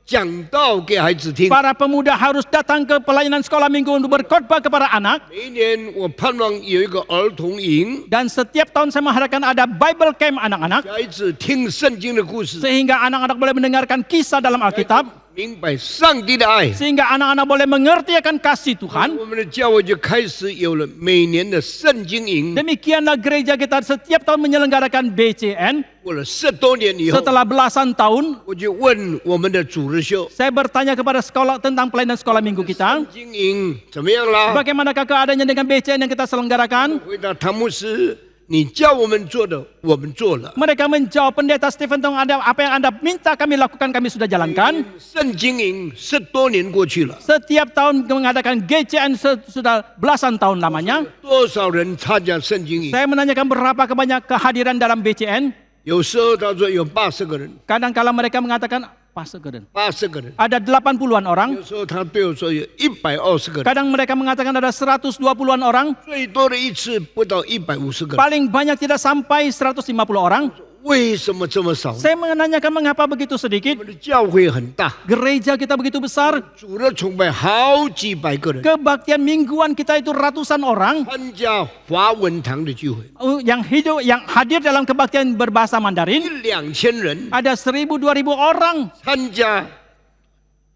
讲道给孩子听。 Para pemuda harus datang ke pelayanan sekolah minggu untuk berkhotbah kepada anak. 每一年我盼望有一个儿童营， Dan setiap tahun saya mengharapkan ada Bible Camp anak-anak. 小孩子听圣经的故事， Sehingga anak-anak boleh mendengarkan kisah dalam Alkitab. 明白上帝的爱。 Sehingga anak-anak boleh mengerti akan kasih Tuhan. 我们的教会就开始有了每年的圣经营， Demikianlah gereja kita setiap tahun menyelenggarakan BCN. 过了10多年以后， Setelah belasan tahun, 我就问我们的主日修 saya bertanya kepada sekolah tentang pelayanan sekolah minggu kita. 圣经营怎么样啦？ Bagaimanakah keadaannya dengan BCN yang kita selenggarakan? 回答唐牧师，你叫我们做的，我们做了。 Mereka menjawab, pendeta Stephen Tong, apa yang Anda minta kami lakukan, kami sudah jalankan. 圣经营10多年过去了， Setiap tahun mengadakan GCN sudah belasan tahun lamanya. 多少人参加圣经营？ Saya menanyakan berapa kebanyak kehadiran dalam BCN. 有时候他说有80个人Kadang-kala mereka mengatakan, pas segeden. ，80个人。 Ada 80-an orang. 有时候他对我说有120个人， Kadang mereka mengatakan ada 120-an orang. 最多的一次不到150个人。 Paling banyak tidak sampai 150 orang. 为什么这么少？ Saya menanyakan mengapa begitu 我 sedikit. 们的教会很大， Gereja kita begitu besar. 主日崇拜好几百个人， Kebaktian mingguan kita itu ratusan orang. 参加华文堂的聚会， Yang hadir dalam kebaktian berbahasa Mandarin. 1,2000人 Ada 1.000-2.000 orang 参加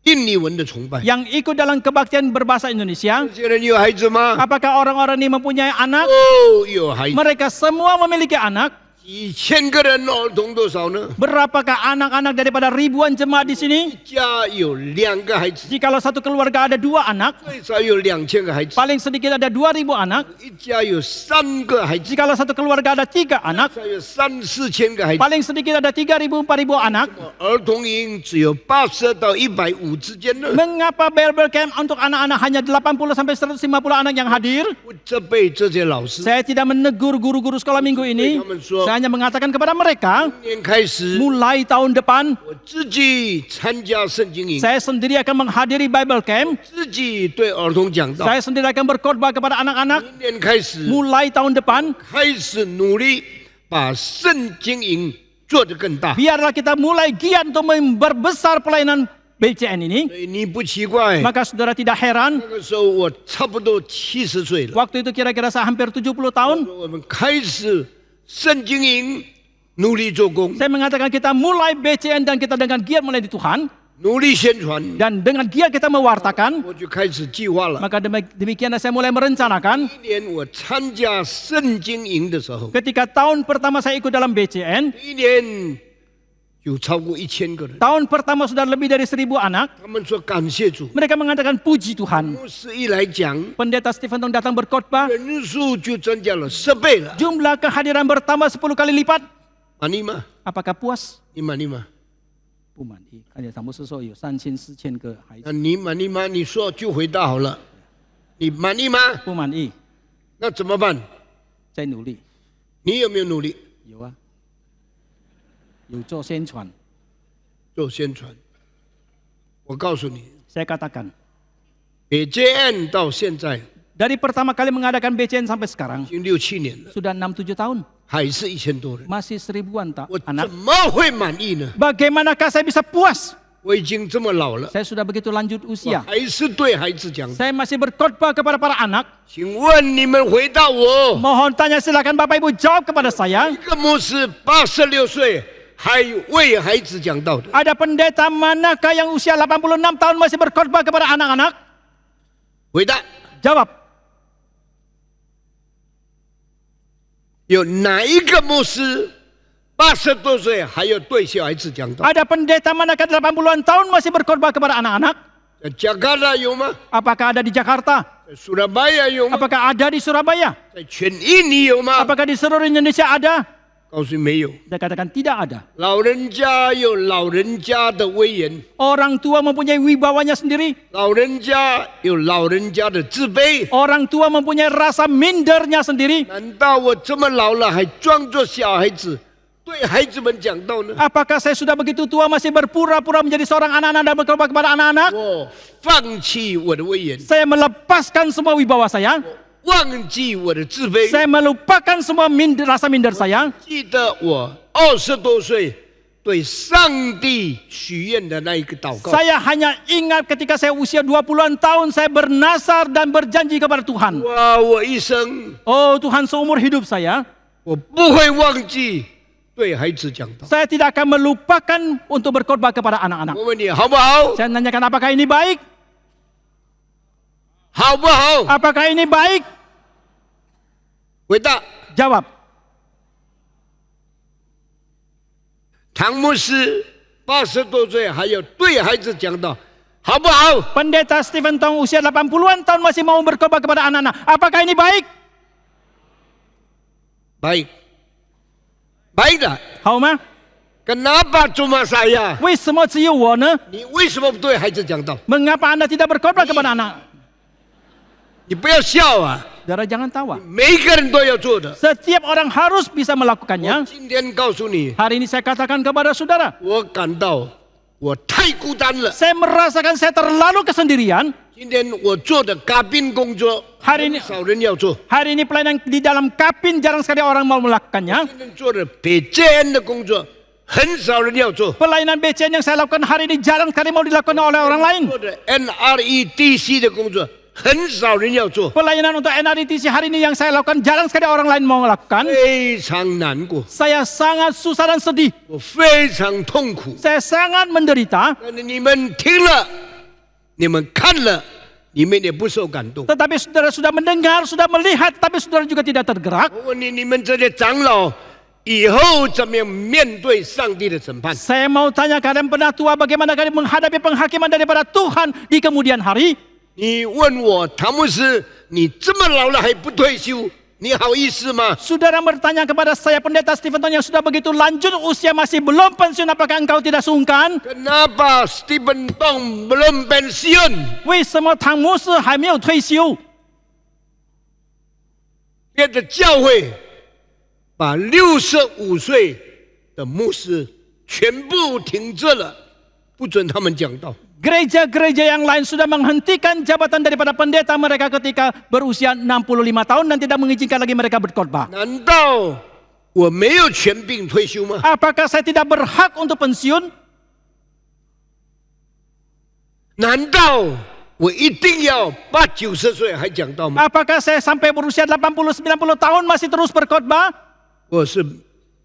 印尼文的崇拜。 yang ikut dalam kebaktian berbahasa Indonesia. 这些人有孩子吗？ Apakah orang-orang ini mempunyai anak? 哦，有孩子。 Mereka semua memiliki anak. 几千个人，儿童多少呢？ Berapakah anak-anak daripada ribuan jemaat di sini? 一家有2个孩子， Jikalau satu keluarga ada 2 anak, 最少有2000个孩子， paling sedikit ada 2.000 anak. 一家有3个孩子， Jikalau satu keluarga ada 3 anak, 最少有3、4千个孩子。 paling sedikit ada 3.000-4.000 anak. 儿童营只有80到150之间呢。 Mengapa Bible Camp untuk anak-anak hanya 80 sampai 150 anak yang hadir? 我责备这些老师， Saya tidak menegur guru-guru sekolah minggu ini. Saya hanya mengatakan kepada mereka, 今年开始， mulai tahun depan 我自己参加圣经营， saya sendiri akan menghadiri Bible Camp. 自己对儿童讲道。 Saya sendiri akan berkhotbah kepada anak-anak. 明年开始， Mulai tahun depan 开始努力把圣经营做得更大。 biarlah kita mulai giat untuk memperbesar pelayanan BCN ini. 所以你不奇怪， Maka saudara tidak heran, 那个时候我差不多70岁了。 waktu itu kira-kira saya hampir 70 tahun. 我们开始圣经营，努力做工， Saya mengatakan kita mulai BCN dan kita dengan giat mulai di Tuhan. 努力宣传。 Dan dengan giat kita mewartakan. 我就开始计划了。 Maka demikian saya mulai merencanakan. 第一年我参加圣经营的时候， Ketika tahun pertama saya ikut dalam BCN. 第一年有超过1000个人。 Tahun pertama sudah lebih dari 1000 anak. 他们说感谢主。 Mereka mengatakan puji Tuhan. 牧师一来讲， Pendeta Stephen Tong datang berkhotbah. 人数就增加了10倍了。 Jumlah kehadiran bertambah 10 kali lipat. 满意吗？ Apakah puas? 你满意吗？不满意。看见他们是说有3000-4000个孩子。那你满意吗？你说就回答好了。你满意吗？不满意，那怎么办？再努力。你有没有努力有啊，有做宣传。做宣传？我告诉你 Saya katakan, ，BJN 到现在 dari pertama kali mengadakan BCN sampai sekarang 已经6、7年了， sudah 6-7 tahun, 还是1000多人。 masih 1000-an 我 anak. 怎么会满意呢？ Bagaimanakah saya bisa puas? 我已经这么老了， Saya sudah begitu lanjut 我 usia. 还是对孩子讲。 Saya masih berkhotbah kepada para anak. 请问你们回答我， Mohon tanya silakan Bapak Ibu jawab kepada saya. 一个牧师86岁还为孩子讲道的， Ada pendeta manakah yang usia 86 tahun masih berkhotbah kepada anak-anak? 回答 Jawab. 有哪一个牧师80多岁还要对小孩子讲道？ Ada pendeta manakah 80-an tahun masih berkhotbah kepada anak-anak? 在Jakarta有吗？ Apakah ada di Jakarta? 在Surabaya有吗？ Apakah ada di Surabaya? 在全印尼有吗？ Apakah di seluruh Indonesia ada? 告诉你没有。 Saya katakan tidak ada. 老人家有老人家的威严， Orang tua mempunyai wibawanya sendiri. 老人家有老人家的自卑。 Orang tua mempunyai rasa mindernya sendiri. 难道我这么老了还装作小孩子对孩子们讲道呢？ Apakah saya sudah begitu tua masih berpura-pura menjadi seorang anak-anak dan berkhotbah kepada anak-anak? 我放弃我的威严， Saya melepaskan semua wibawa saya. 忘记我的自卑。 Saya melupakan semua rasa minder saya. 记得我20多岁对上帝许愿的那一个祷告。 Saya hanya ingat ketika saya usia 20-an tahun saya bernasar dan berjanji kepada Tuhan. 哇，我一生 Oh Tuhan, seumur hidup saya, 我不会忘记对孩子讲道。 saya tidak akan melupakan untuk berkhotbah kepada anak-anak. 我问你好不好？ Saya nanyakan apakah ini baik? 好不好？ Apakah ini baik? 回答。 Jawab. 唐牧师80多岁还要对孩子讲道，好不好？ Pendeta Stephen Tong usia 80-an tahun masih mau berkhotbah kepada anak-anak. Apakah ini baik? baik baik的。 好吗？ Kenapa cuma saya？ 为什么只有我呢？ 你为什么不对孩子讲道？ Mengapa Anda tidak berkhotbah kepada anak? 你不要笑啊！ Saudara jangan tawa. 每一个人都要做的。 Setiap orang harus bisa 我 melakukannya. 今天告诉你， Hari ini saya katakan kepada saudara, 我感到我太孤单了。 saya merasakan saya terlalu kesendirian. 今天我做的嘉宾工作， Hari ini 很少人要做。 hari ini pelayanan di dalam Kapin jarang sekali orang mau melakukannya. 今天做的北建的工作，很少人要做。 Pelayanan BCN yang saya lakukan hari ini jarang sekali mau dilakukan oleh orang lain. 做的 NREDC 的工作，很少人要做， Pelayanan untuk NRITC hari ini yang saya lakukan jarang sekali orang lain mau melakukan. 非常难过， Saya sangat susah dan sedih. 我非常痛苦。 Saya sangat menderita. 但是你们听了，你们看了，你们也不受感动。 Tetapi saudara sudah mendengar, sudah melihat, tapi saudara juga tidak tergerak. 我问你，你们这些长老以后怎么样面对上帝的审判？ Saya mau tanya kalian penatua bagaimana kalian menghadapi penghakiman daripada Tuhan di kemudian hari. 你问我，唐牧师，你这么老了还不退休，你好意思吗？ Saudara bertanya kepada saya pendeta Stephen Tong yang sudah begitu lanjut usia masih belum pensiun, apakah engkau tidak sungkan? Kenapa Stephen Tong belum pensiun？ 为什么唐牧师还没有退休？ 别的教会把65岁的牧师全部停职了，不准他们讲道。 Gereja-gereja yang lain sudah menghentikan jabatan daripada pendeta mereka ketika berusia 65 tahun dan tidak mengizinkan lagi mereka berkhotbah. 难道我没有权柄退休吗？ Apakah saya tidak berhak untuk pensiun? 难道我一定要80、90岁还讲道吗？ Apakah saya sampai berusia 80-90 tahun masih terus berkhotbah? 我是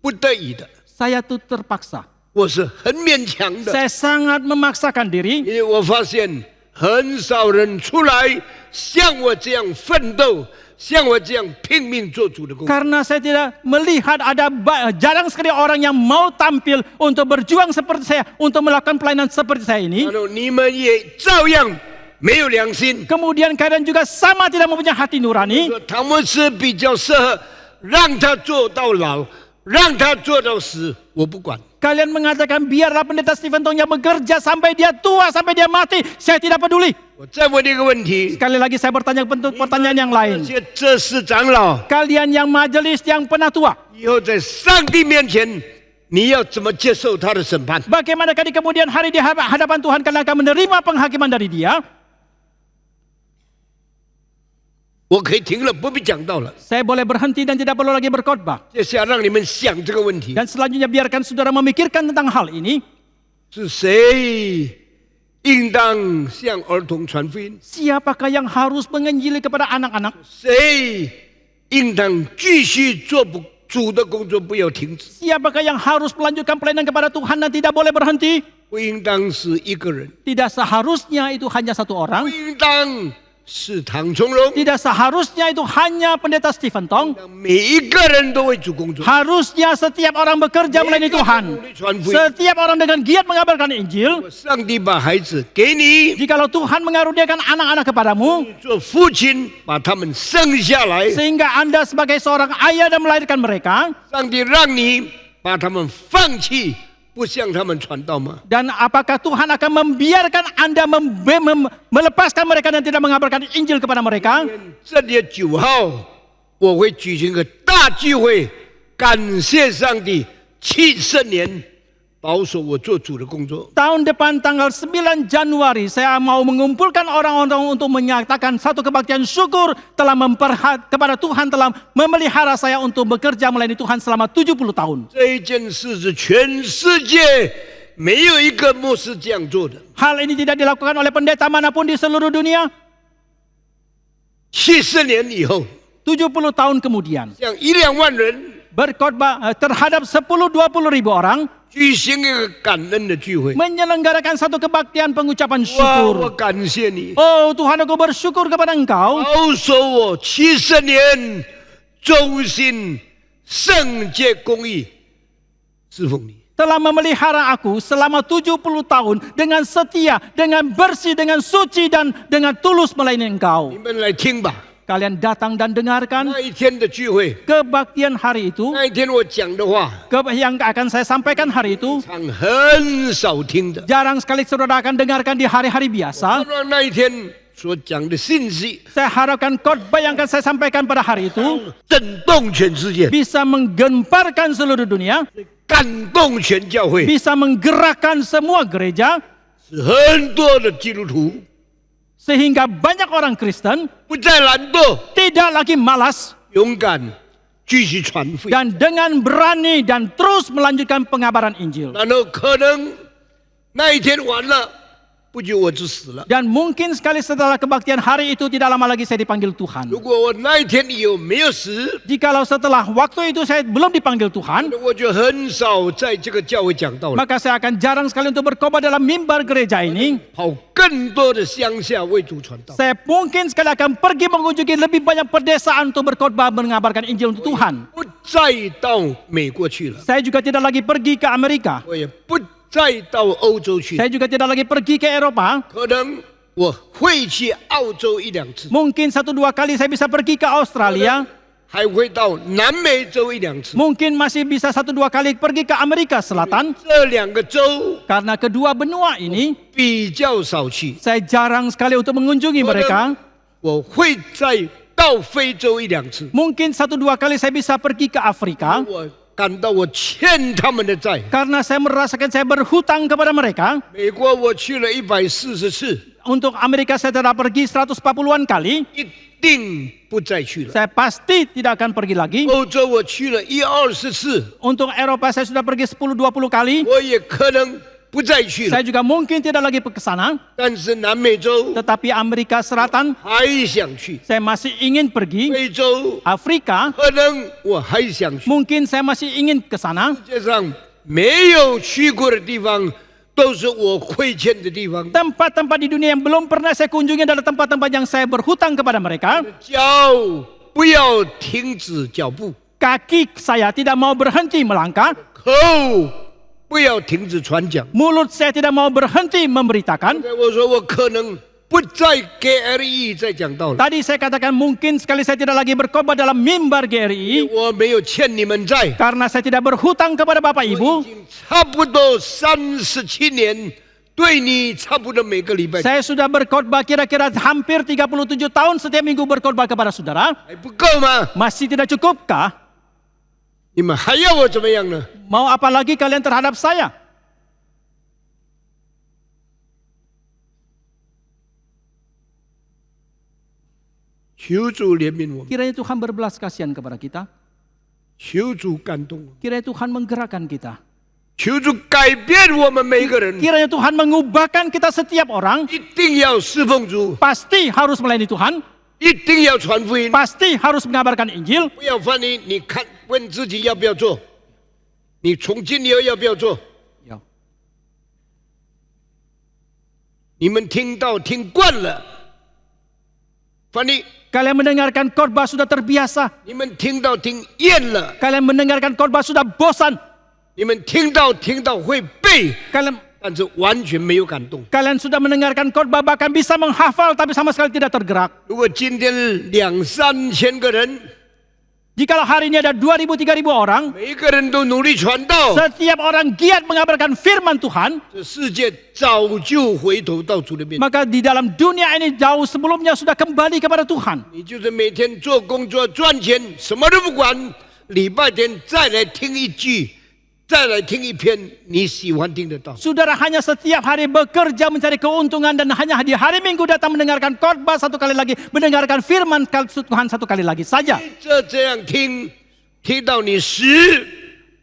不得已的， Saya tuh terpaksa. 我是很勉强的， Saya sangat memaksakan diri. 因为我发现很少人出来像我这样奋斗，像我这样拼命做主的工作。 Karena saya tidak melihat ada jarang sekali orang yang mau tampil untuk berjuang seperti saya, untuk melakukan pelayanan seperti saya ini. 然后你们也照样没有良心。 Kemudian kalian juga sama tidak mempunyai hati nurani. 说唐牧师比较适合让他做到老，让他做到死，我不管。 Kalian mengatakan biarlah pendeta Stephen Tong yang bekerja sampai dia tua, sampai dia mati. Saya tidak peduli. 我再问你一个问题： Sekali lagi saya bertanya pertanyaan yang 这 lain. 些这是长老， Kalian yang majelis, yang penatua. 以后在上帝面前，你要怎么接受他的审判？ Bagaimanakah di kemudian hari di hadapan Tuhan kalian akan menerima penghakiman dari dia? 我可以停了，不必讲到了。 Saya boleh berhenti dan tidak perlu lagi berkhotbah. 接下来让你们想这个问题： Dan selanjutnya biarkan saudara memikirkan tentang hal ini. 是谁应当向儿童传福音？ Siapakah yang harus menginjili kepada anak-anak? 谁应当继续做主的工作，不要停止？ Siapakah yang harus melanjutkan pelayanan kepada Tuhan dan tidak boleh berhenti? 不应当是一个人， Tidak seharusnya itu hanya satu 不 orang. 应当是唐崇荣， Tidak seharusnya itu hanya pendeta Stephen Tong. 每一个人都为主工作。 Harusnya setiap orang bekerja melayani Tuhan. Setiap orang dengan giat mengabarkan Injil. 上帝把孩子给你， Jikalau Tuhan mengaruniakan anak-anak kepadamu, 做父亲把他们生下来， sehingga Anda sebagai seorang ayah dan melahirkan mereka, 上帝让你把他们放弃，不向他们传道吗？ dan apakah Tuhan akan membiarkan Anda melepaskan mereka dan tidak mengabarkan Injil kepada mereka? 这里9号我会举行个大聚会，感谢上帝7圣年保守我做主的工作。 Tahun depan tanggal 9 Januari saya mau mengumpulkan orang-orang untuk menyatakan satu kebaktian syukur telah kepada Tuhan telah memelihara saya untuk bekerja melayani Tuhan selama 70 tahun. 这一件事是全世界没有一个牧师这样做的。 Hal ini tidak dilakukan oleh pendeta manapun di seluruh dunia. 70年以后， 70 tahun kemudian 像1、2万人 berkhotbah terhadap 10-20 ribu orang 举行一个感恩的聚会。 menyelenggarakan satu kebaktian pengucapan 哇！我 syukur. 感谢你， Oh Tuhan, aku bersyukur kepada Engkau 保守我70年忠心、圣洁、公义侍奉你。 telah memelihara aku selama 70 tahun dengan setia, dengan bersih, dengan suci dan dengan tulus melayani Engkau. 你们来听吧， Kalian datang dan dengarkan 那一天的聚会， kebaktian hari itu, 那一天我讲的话， yang akan saya sampaikan hari itu. 常很少听的。 Jarang sekali saudara akan dengarkan di hari-hari biasa. 让那一天所讲的信息 Saya harapkan khotbah yang akan saya sampaikan pada hari itu 震动全世界， bisa menggemparkan seluruh dunia, 感动全教会， bisa menggerakkan semua gereja, 使很多的基督徒 Sehingga banyak orang Kristen 不再懒惰， tidak lagi malas 勇敢继续传福音。 dan dengan berani dan terus melanjutkan pengabaran Injil. 然后可能那一天完了，不久我就死了。 Dan mungkin sekali setelah kebaktian hari itu tidak lama lagi saya dipanggil Tuhan. 如果我那一天以后没有死， Jikalau setelah waktu itu saya belum dipanggil Tuhan, 那我就很少在这个教会讲道了， maka saya akan jarang sekali untuk berkhotbah dalam mimbar gereja ini. 跑更多的乡下为主传道。 Saya mungkin sekali akan pergi mengunjungi lebih banyak pedesaan untuk berkhotbah mengabarkan Injil untuk Tuhan. 不再到美国去了， Saya juga tidak lagi pergi ke Amerika. 我也不再到欧洲去， Saya juga tidak lagi pergi ke Eropa. 可能我会去澳洲1-2次， Mungkin 1-2 kali saya bisa pergi ke Australia. 还会到南美洲1-2次。 Mungkin masih bisa 1-2 kali pergi ke Amerika Selatan. 这2个州 Karena kedua benua ini, 比较少去， saya jarang sekali untuk mengunjungi mereka. 我会再到非洲1-2次。 Mungkin 1-2 kali saya bisa pergi ke Afrika. 我感到我欠他们的债。 Karena saya merasakan saya berhutang kepada mereka. 美国我去了140次， Untuk Amerika saya telah pergi 140-an kali. 一定不再去了。 Saya pasti tidak akan pergi lagi. 欧洲我去了120次， Untuk Eropa saya sudah pergi 10-20 kali. 我也可能不再去了。 Saya juga mungkin tidak lagi ke sana. 但是南美洲 Tetapi Amerika Selatan 还想去， saya masih ingin pergi. 非洲 Afrika 可能我还想去。 mungkin saya masih ingin ke sana. 世界上没有去过的地方，都是我亏欠的地方。 Tempat-tempat di dunia yang belum pernah saya kunjungi adalah tempat-tempat yang saya berhutang kepada mereka. 脚不要停止脚步， Kaki saya tidak mau berhenti melangkah. 口不要停止传讲。 Mulut saya tidak mau berhenti memberitakan. 我说我可能不再给 RE 再讲道了， Tadi saya katakan mungkin sekali saya tidak lagi berkhotbah dalam mimbar GRI. 我没有欠你们债。 Karena saya tidak berhutang kepada Bapak 我已 Ibu. 经差不多37年，对你差不多每个礼拜 Saya sudah berkhotbah kira-kira hampir 37 tahun setiap minggu berkhotbah kepada saudara. 还不够吗？ Masih tidak cukupkah? 你们还要我怎么样呢？ Mau apa lagi kalian terhadap saya?求主怜悯我们， Kiranya Tuhan berbelas kasihan kepada kita. 求主感动我们， Kiranya Tuhan menggerakkan kita. 求主改变我们每一个人， Kiranya Tuhan mengubahkan kita setiap orang. 一定要侍奉主， Pasti harus melayani Tuhan. 一定要传福音， Pasti harus mengabarkan Injil. 不要翻译。你看，问自己要不要做？你从今以后要不要做？ Ya. 你们听到听惯了，翻译。 Kalian mendengarkan khotbah sudah terbiasa. 你们听到听厌了， Kalian mendengarkan khotbah sudah bosan. 你们听到听到会背， Kalian 但是完全没有感动。 Kalian sudah mendengarkan khotbah bahkan bisa menghafal tapi sama sekali tidak tergerak. 如果今天2-3千个人， Jikalau hari ini ada 2.000-3.000 orang, 每一个人都努力传道， setiap orang giat mengabarkan firman Tuhan, 这世界早就回头到主的面前。 maka di dalam dunia ini jauh sebelumnya sudah kembali kepada Tuhan. 你就是每天做工作赚钱，什么都不管，礼拜天再来听一句，再来听一篇你喜欢听的道。 Saudara hanya setiap hari bekerja mencari keuntungan dan hanya di hari Minggu datang mendengarkan khotbah satu kali lagi, mendengarkan firman Tuhan satu kali lagi saja. 这样听，听到你死，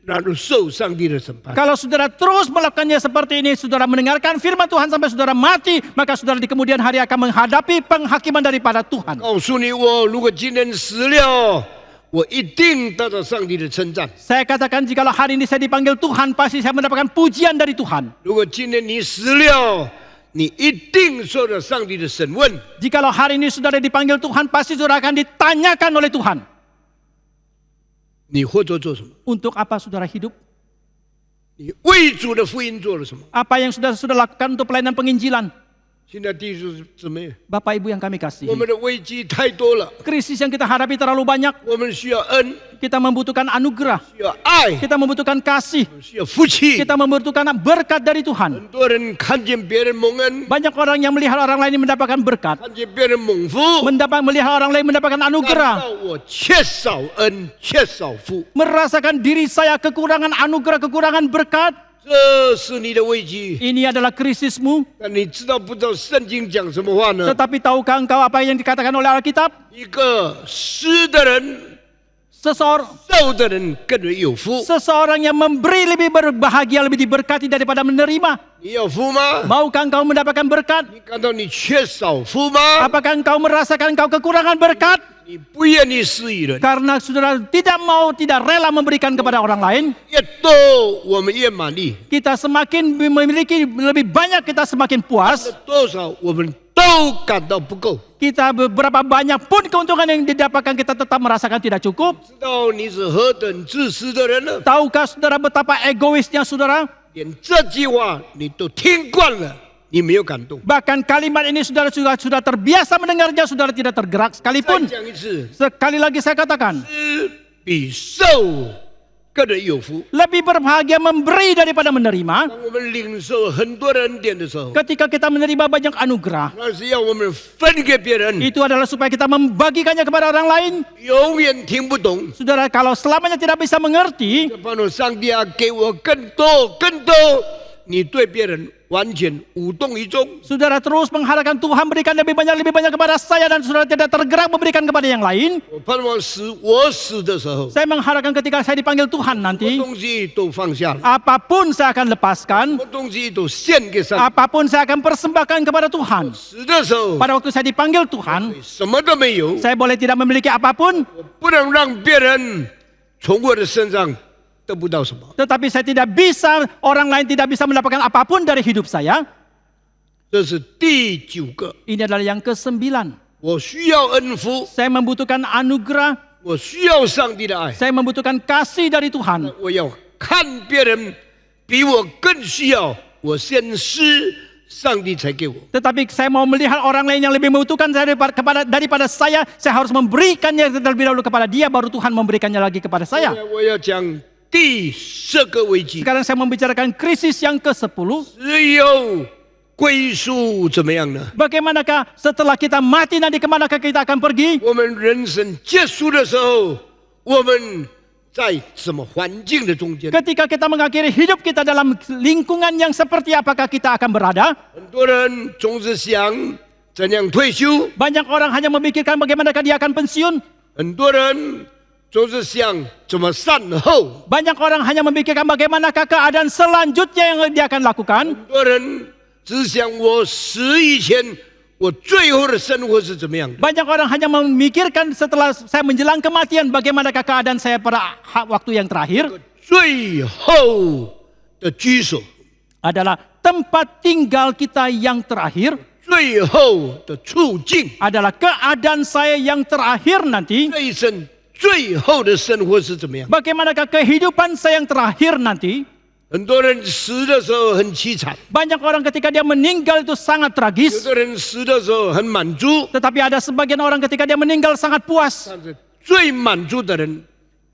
然后受上帝的审判。 Kalau saudara terus melakukannya seperti ini, saudara mendengarkan firman Tuhan sampai saudara mati, maka saudara di kemudian hari akan menghadapi penghakiman daripada Tuhan. 告诉你，我如果今天死了，我一定得到上帝的称赞。 Saya katakan jikalau hari ini saya dipanggil Tuhan, pasti saya mendapatkan pujian dari Tuhan. 如果今天你死了，你一定受到上帝的审问。 Jikalau hari ini saudara dipanggil Tuhan, pasti saudara akan ditanyakan oleh Tuhan. 你活着做什么？ Untuk apa saudara hidup? 你为主的福音做了什么？ Apa yang sudah lakukan untuk pelayanan penginjilan? 现在弟兄姊妹， Bapak Ibu yang kami 我 kasihi. 们的危机太多了， Krisis yang kita hadapi terlalu banyak. 我们需要恩， Kita membutuhkan anugerah. 需要爱， Kita membutuhkan kasih. 需要福气。 Kita membutuhkan berkat dari Tuhan. 很多人看见别人蒙恩， Banyak orang yang melihat orang lain mendapatkan berkat. 看见别人蒙福， Melihat orang lain mendapatkan 感 anugerah. 到我缺少恩，缺少福。 Merasakan diri saya kekurangan anugerah, kekurangan berkat. 这是你的危机。 Ini adalah krisismu. 但你知道不知道圣经讲什么话呢？ Tetapi tahukah engkau apa yang dikatakan oleh Alkitab? 一个施的人， 受的人更为有福。 Seseorang yang memberi lebih berbahagia, lebih diberkati daripada menerima. 你有福吗？ Maukah engkau mendapatkan berkat? 你感到你缺少福吗？ Apakah engkau merasakan engkau kekurangan berkat? 你不愿意施予人， Karena saudara tidak mau, tidak rela memberikan kepada orang lain. 越多我们越满意， Kita semakin memiliki lebih banyak, kita semakin puas. 多少我们都感到不够。 Kita beberapa banyak pun keuntungan yang didapatkan, kita tetap merasakan tidak cukup. 知道你是何等自私的人呢？ Tahukah saudara betapa egoisnya saudara? 连这句话你都听惯了，你没有感动。 Bahkan kalimat ini saudara sudah terbiasa mendengarnya, saudara tidak tergerak 再 sekalipun. 讲一次， Sekali lagi saya katakan, 施比受更为有福。 lebih berbahagia memberi daripada menerima. 当我们领受很多的恩典的时候， Ketika kita menerima banyak anugerah, 那是要我们分给别人。 itu adalah supaya kita membagikannya kepada orang lain. 永远听不懂， Saudara, kalau selamanya tidak bisa mengerti, 就盼望上帝啊，给我更多更多。你对别人完全无动于衷。 saudara terus mengharapkan Tuhan berikan lebih banyak kepada saya, dan saudara tidak tergerak memberikan kepada yang lain. 我盼望我死的时候， Saya mengharapkan ketika saya dipanggil Tuhan 什么 nanti, 东西都放下了， apapun saya akan 什 lepaskan, 么东西都献给上帝。 apapun saya akan persembahkan kepada Tuhan. 死的时候， Pada waktu saya dipanggil Tuhan, 什么都没有， saya boleh tidak memiliki apapun, 我不能让别人从我的身上得不到什么。 tetapi saya tidak bisa, orang lain tidak bisa mendapatkan apapun dari hidup saya. 这是第9个， Ini adalah yang ke-9. 我需要恩福， Saya membutuhkan anugerah, 我需要上帝的爱， saya membutuhkan kasih dari Tuhan. 我要看别人比我更需要，我先施，上帝才给我。 Tetapi saya mau melihat orang lain yang lebih membutuhkan saya daripada saya harus memberikannya terlebih dahulu kepada dia, baru Tuhan memberikannya lagi kepada saya. 我要讲第10个危机， Sekarang saya membicarakan krisis yang ke-10. 只有归属怎么样呢？ Bagaimanakah setelah kita mati nanti, kemanakah kita akan pergi? 我们人生结束的时候，我们在什么环境的中间？ Ketika kita mengakhiri hidup kita dalam lingkungan yang seperti apakah kita akan berada? 很多人总是想怎样退休， Banyak orang hanya memikirkan bagaimanakah dia akan pensiun. 很多人总是想怎么善后， Banyak orang hanya memikirkan bagaimanakah keadaan selanjutnya yang dia akan lakukan. 很多人只想我死以前，我最后的生活是怎么样的。 Banyak orang hanya memikirkan setelah saya menjelang kematian, bagaimanakah keadaan saya pada waktu yang terakhir. 最后的居所， Adalah tempat tinggal kita yang terakhir. 最后的处境， Adalah keadaan saya yang terakhir nanti. 这一生最后的生活是怎么样？ Bagaimanakah kehidupan saya yang terakhir nanti. 很多人死的时候很凄惨， Banyak orang ketika dia meninggal itu sangat 有 tragis. 的人死的时候很满足， Tetapi ada sebagian orang ketika dia meninggal sangat puas. 但是最满足的人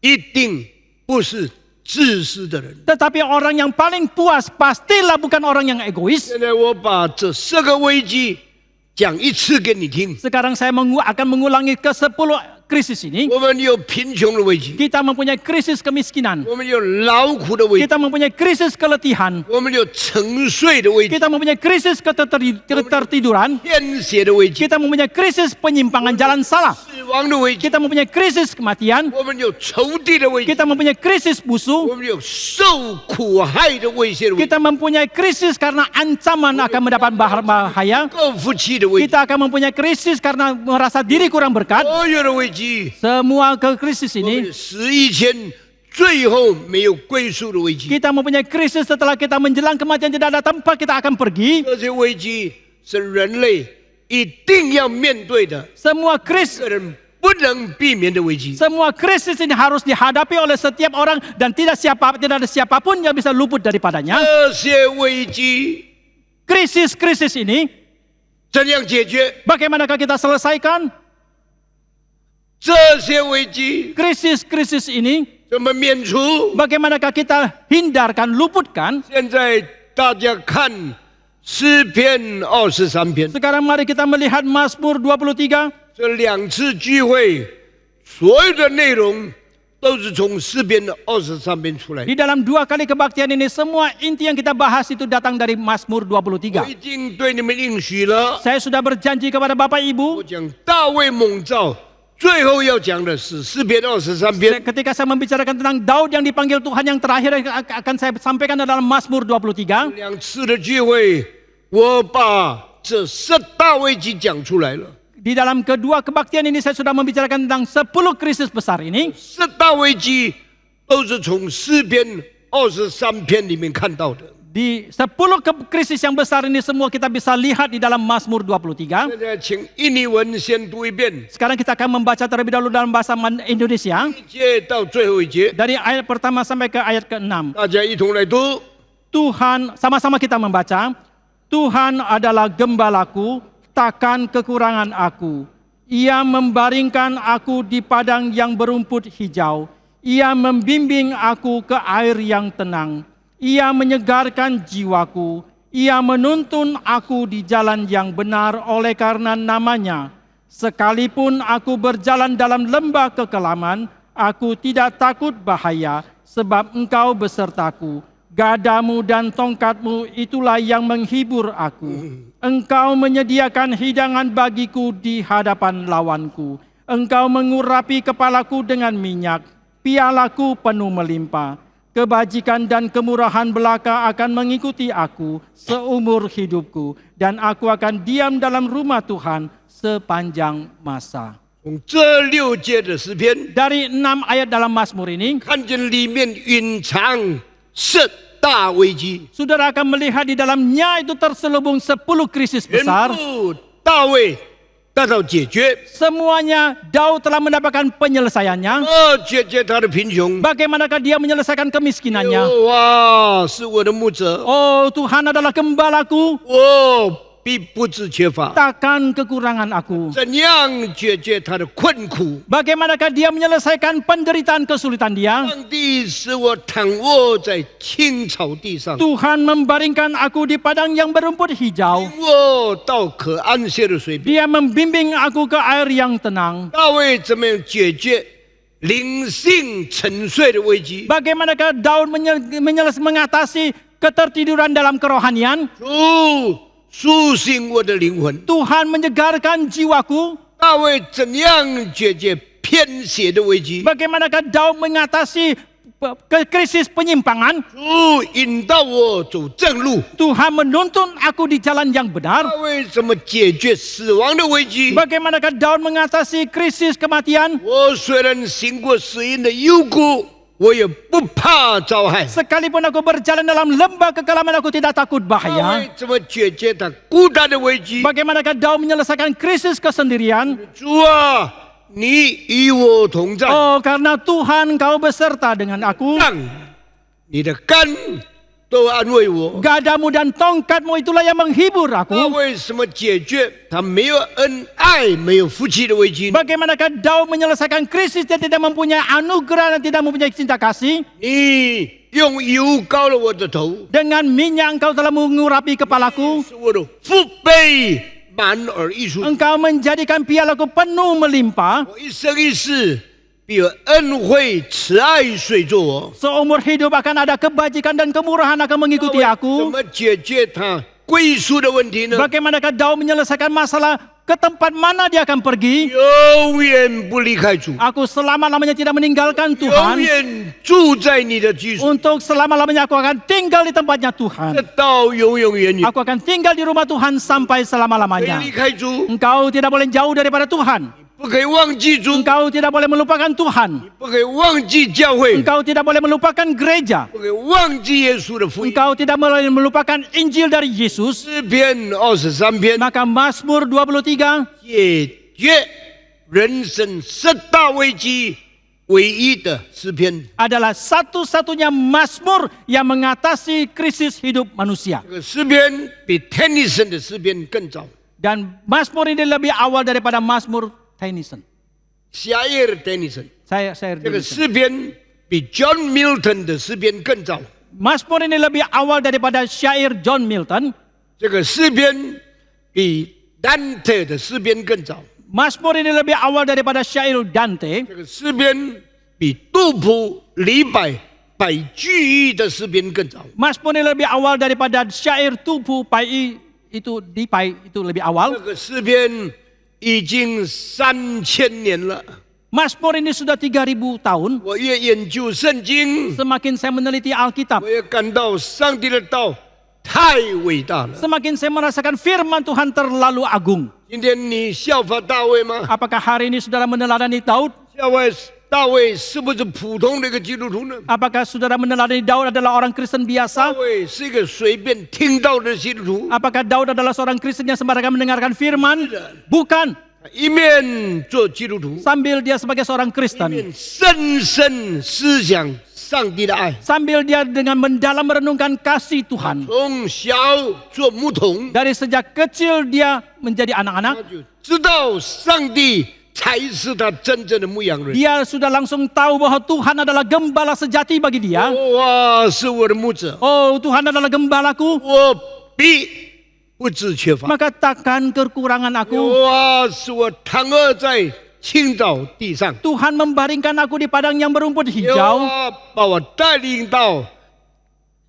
一定不是自私的人。 Tetapi orang yang paling puas pastilah bukan orang yang egois. 现在我把这10个危机讲一次给你听。 Sekarang saya akan mengulangi ke-10 krisis ini. 我们有贫穷的危机， Kita mempunyai krisis kemiskinan. 我们有劳苦的危机， Kita mempunyai krisis keletihan. 我们有沉睡的危机， Kita mempunyai krisis ketertiduran. 偏斜的危机， Kita mempunyai krisis penyimpangan jalan salah. 死亡的危机， Kita mempunyai krisis kematian. 我们有仇敌的危机， Kita mempunyai krisis musuh. 我们有受苦害的威胁的危机， Kita mempunyai krisis karena ancaman akan mendapat bahaya. 够福气的危机， Kita akan mempunyai krisis karena merasa diri kurang berkat. 所有的危机， Semua krisis 我 ini, 们死以前最后没有归宿的危机， kita mempunyai krisis setelah kita menjelang kematian tidak ada tempat kita akan pergi. 这些危机是人类一定要面对的， Semua krisis 个人不能避免的危机。 Semua krisis ini harus dihadapi oleh setiap orang dan tidak ada siapapun yang bisa luput daripadanya. 这些危机 Krisis-krisis ini, 怎样解决？ bagaimanakah kita selesaikan? 这些危机 Krisis-krisis ini, 怎么免除？ bagaimanakah kita hindarkan, luputkan? 现在大家看诗篇23篇， Sekarang mari kita melihat Mazmur 23. 这2次聚会所有的内容都是从诗篇的23篇出来的。 Di dalam 2 kali kebaktian ini semua inti yang kita bahas itu datang dari Mazmur 我 23. 已经对你们应许了， Saya sudah berjanji kepada Bapak 我 Ibu 讲大卫蒙召，最后要讲的是诗篇23篇。 ketika saya membicarakan tentang Daud yang dipanggil Tuhan yang terakhir akan saya sampaikan dalam Mazmur 23. 2次的聚会，我把这10大危机讲出来了。 Di dalam kedua kebaktian ini saya sudah membicarakan tentang 10 krisis besar ini. 10大危机都是从诗篇23篇里面看到的。 Di 10 krisis yang besar ini semua kita bisa lihat di dalam Mazmur 23. 现在请印尼文先读一遍， Sekarang kita akan membaca terlebih dahulu dalam bahasa Indonesia. 1节到最后1节， Dari ayat pertama sampai ke ayat ke-6. 大家一同来读。 Tuhan, sama-sama kita membaca. Tuhan adalah gembalaku, takkan kekurangan aku. Ia membaringkan aku di padang yang berumput hijau. Ia membimbing aku ke air yang tenang. Ia menyegarkan jiwaku. Ia menuntun aku di jalan yang benar oleh karena namanya. Sekalipun aku berjalan dalam lembah kekelaman, aku tidak takut bahaya, sebab Engkau besertaku. Gadamu dan tongkatmu itulah yang menghibur aku. Engkau menyediakan hidangan bagiku di hadapan lawanku. Engkau mengurapi kepalaku dengan minyak. Pialaku penuh melimpah. Kebajikan dan kemurahan belaka akan mengikuti aku seumur hidupku. Dan aku akan diam dalam rumah Tuhan sepanjang masa. 从这6节的诗篇， Dari 6 ayat dalam Mazmur ini, 看见里面蕴藏10大危机， saudara akan melihat di dalamnya itu terselubung 10 krisis 全 besar. 部大卫得到解决。 Semuanya Daud telah mendapatkan penyelesaiannya. 解决他的贫穷。 Bagaimanakah dia menyelesaikan kemiskinannya? 哇，是我的牧者， Oh, Tuhan adalah gembalaku, 我必不致缺乏。 takkan kekurangan aku. 怎样解决他的困苦？ Bagaimanakah dia menyelesaikan penderitaan kesulitan dia? 上帝使我躺卧在青草地上， Tuhan membaringkan aku di padang yang berumput hijau. 领我到可安歇的水边。 Dia membimbing aku ke air yang tenang. 大卫怎么样解决灵性沉睡的危机？ Bagaimanakah Daud mengatasi ketertiduran dalam kerohanian? 主苏醒我的灵魂。 Tuhan menyegarkan jiwaku. 大卫怎样解决偏斜的危机？ Bagaimanakah Daud mengatasi krisis penyimpangan? 主引导我走正路。 Tuhan menuntun aku di jalan yang benar. 大卫怎么解决死亡的危机？ Bagaimanakah Daud mengatasi krisis kematian? 我虽然行过死荫的幽谷，我也不怕遭害。 Sekalipun aku berjalan dalam lembah kekelaman, aku tidak takut 大 bahaya. 卫怎么解决他孤单的危机？ Bagaimanakah Daud menyelesaikan krisis kesendirian? 主啊，你与我同在， Oh, karena Tuhan Kau beserta dengan aku. 让你的肝都安慰我。 Gadamu dan tongkatmu itulah yang menghibur 他 aku. 为什么解决他没有恩爱、没有福气的危机呢？ Bagaimanakah Daud menyelesaikan krisis dia tidak mempunyai anugerah dan tidak mempunyai cinta kasih? 你用油膏了我的头， Dengan minyak Engkau telah mengurapi kepalaku. 使我的腹背满而溢出。 Engkau menjadikan pialaku penuh melimpah. 我一生一世必有恩惠、慈爱随着我。 Seumur hidup akan ada kebajikan dan kemurahan akan mengikuti 怎 aku. 么解决他归属的问题呢？ Bagaimanakah Daud menyelesaikan masalah ke tempat mana dia akan pergi? 永远不离开主， Aku selama-lamanya tidak meninggalkan 永 Tuhan. 远住在你的居所， Untuk selama-lamanya aku akan tinggal di tempatnya 直 Tuhan. 到永永远远。 Aku akan tinggal di rumah Tuhan sampai 没 selama-lamanya. 离开主， Engkau tidak boleh jauh daripada Tuhan. 不可以忘记主， Engkau tidak boleh melupakan Tuhan. 不可以忘记教会， Engkau tidak boleh melupakan gereja. 不可以忘记耶稣的福音。 Engkau tidak boleh melupakan Injil dari Yesus. 诗篇23篇 Maka Mazmur 23解决人生10大危机唯一的诗篇。 adalah satu-satunya Mazmur yang mengatasi krisis hidup manusia. 这个诗篇比 Tennyson 的诗篇更早。 Dan Mazmur ini lebih awal daripada Mazmur Tennyson. Syair Tennyson， Saya 这个 Tennyson. 诗篇比 John Milton 的诗篇更早。 Mazmur ini lebih awal daripada syair John Milton. 这个诗篇比 Dante 的诗篇更早。 Mazmur ini lebih awal daripada syair Dante. 这个诗篇比杜甫、李白百句的诗篇更早。 Mazmur ini lebih awal daripada syair tubuh pai itu di pai itu lebih 这 awal. 个诗篇已经3000年了。 Mazmur ini sudah 3000 tahun. 我越研究圣经， Semakin saya meneliti Alkitab, 我也感到上帝的道太伟大了。 semakin saya merasakan firman Tuhan terlalu agung. 今天你效法大卫吗？ Apakah hari ini saudara meneladani Daud? 效法大卫是不是普通的一个基督徒呢？ Apakah saudara meneladani Daud adalah orang Kristen 大 biasa? 卫是一个随便听到的基督徒， Apakah Daud adalah seorang Kristen yang sembarangan mendengarkan firman? Bukan. 一面做基督徒， Sambil dia sebagai seorang 一 Kristen, 面深深思想上帝的爱。 sambil dia dengan mendalam merenungkan kasih Tuhan. 从小做牧童， Dari sejak kecil dia menjadi 他 anak-anak, 就知道上帝才是他真正的牧羊人。 dia sudah langsung tahu bahwa Tuhan adalah gembala sejati bagi dia. 哇，是我的牧者， Oh, Tuhan adalah gembalaku, 我必不致缺乏。 maka takkan kekurangan aku. 哇，是我躺卧在青草地上， Tuhan membaringkan aku di padang yang berumput 耶和 hijau. 华把我带领到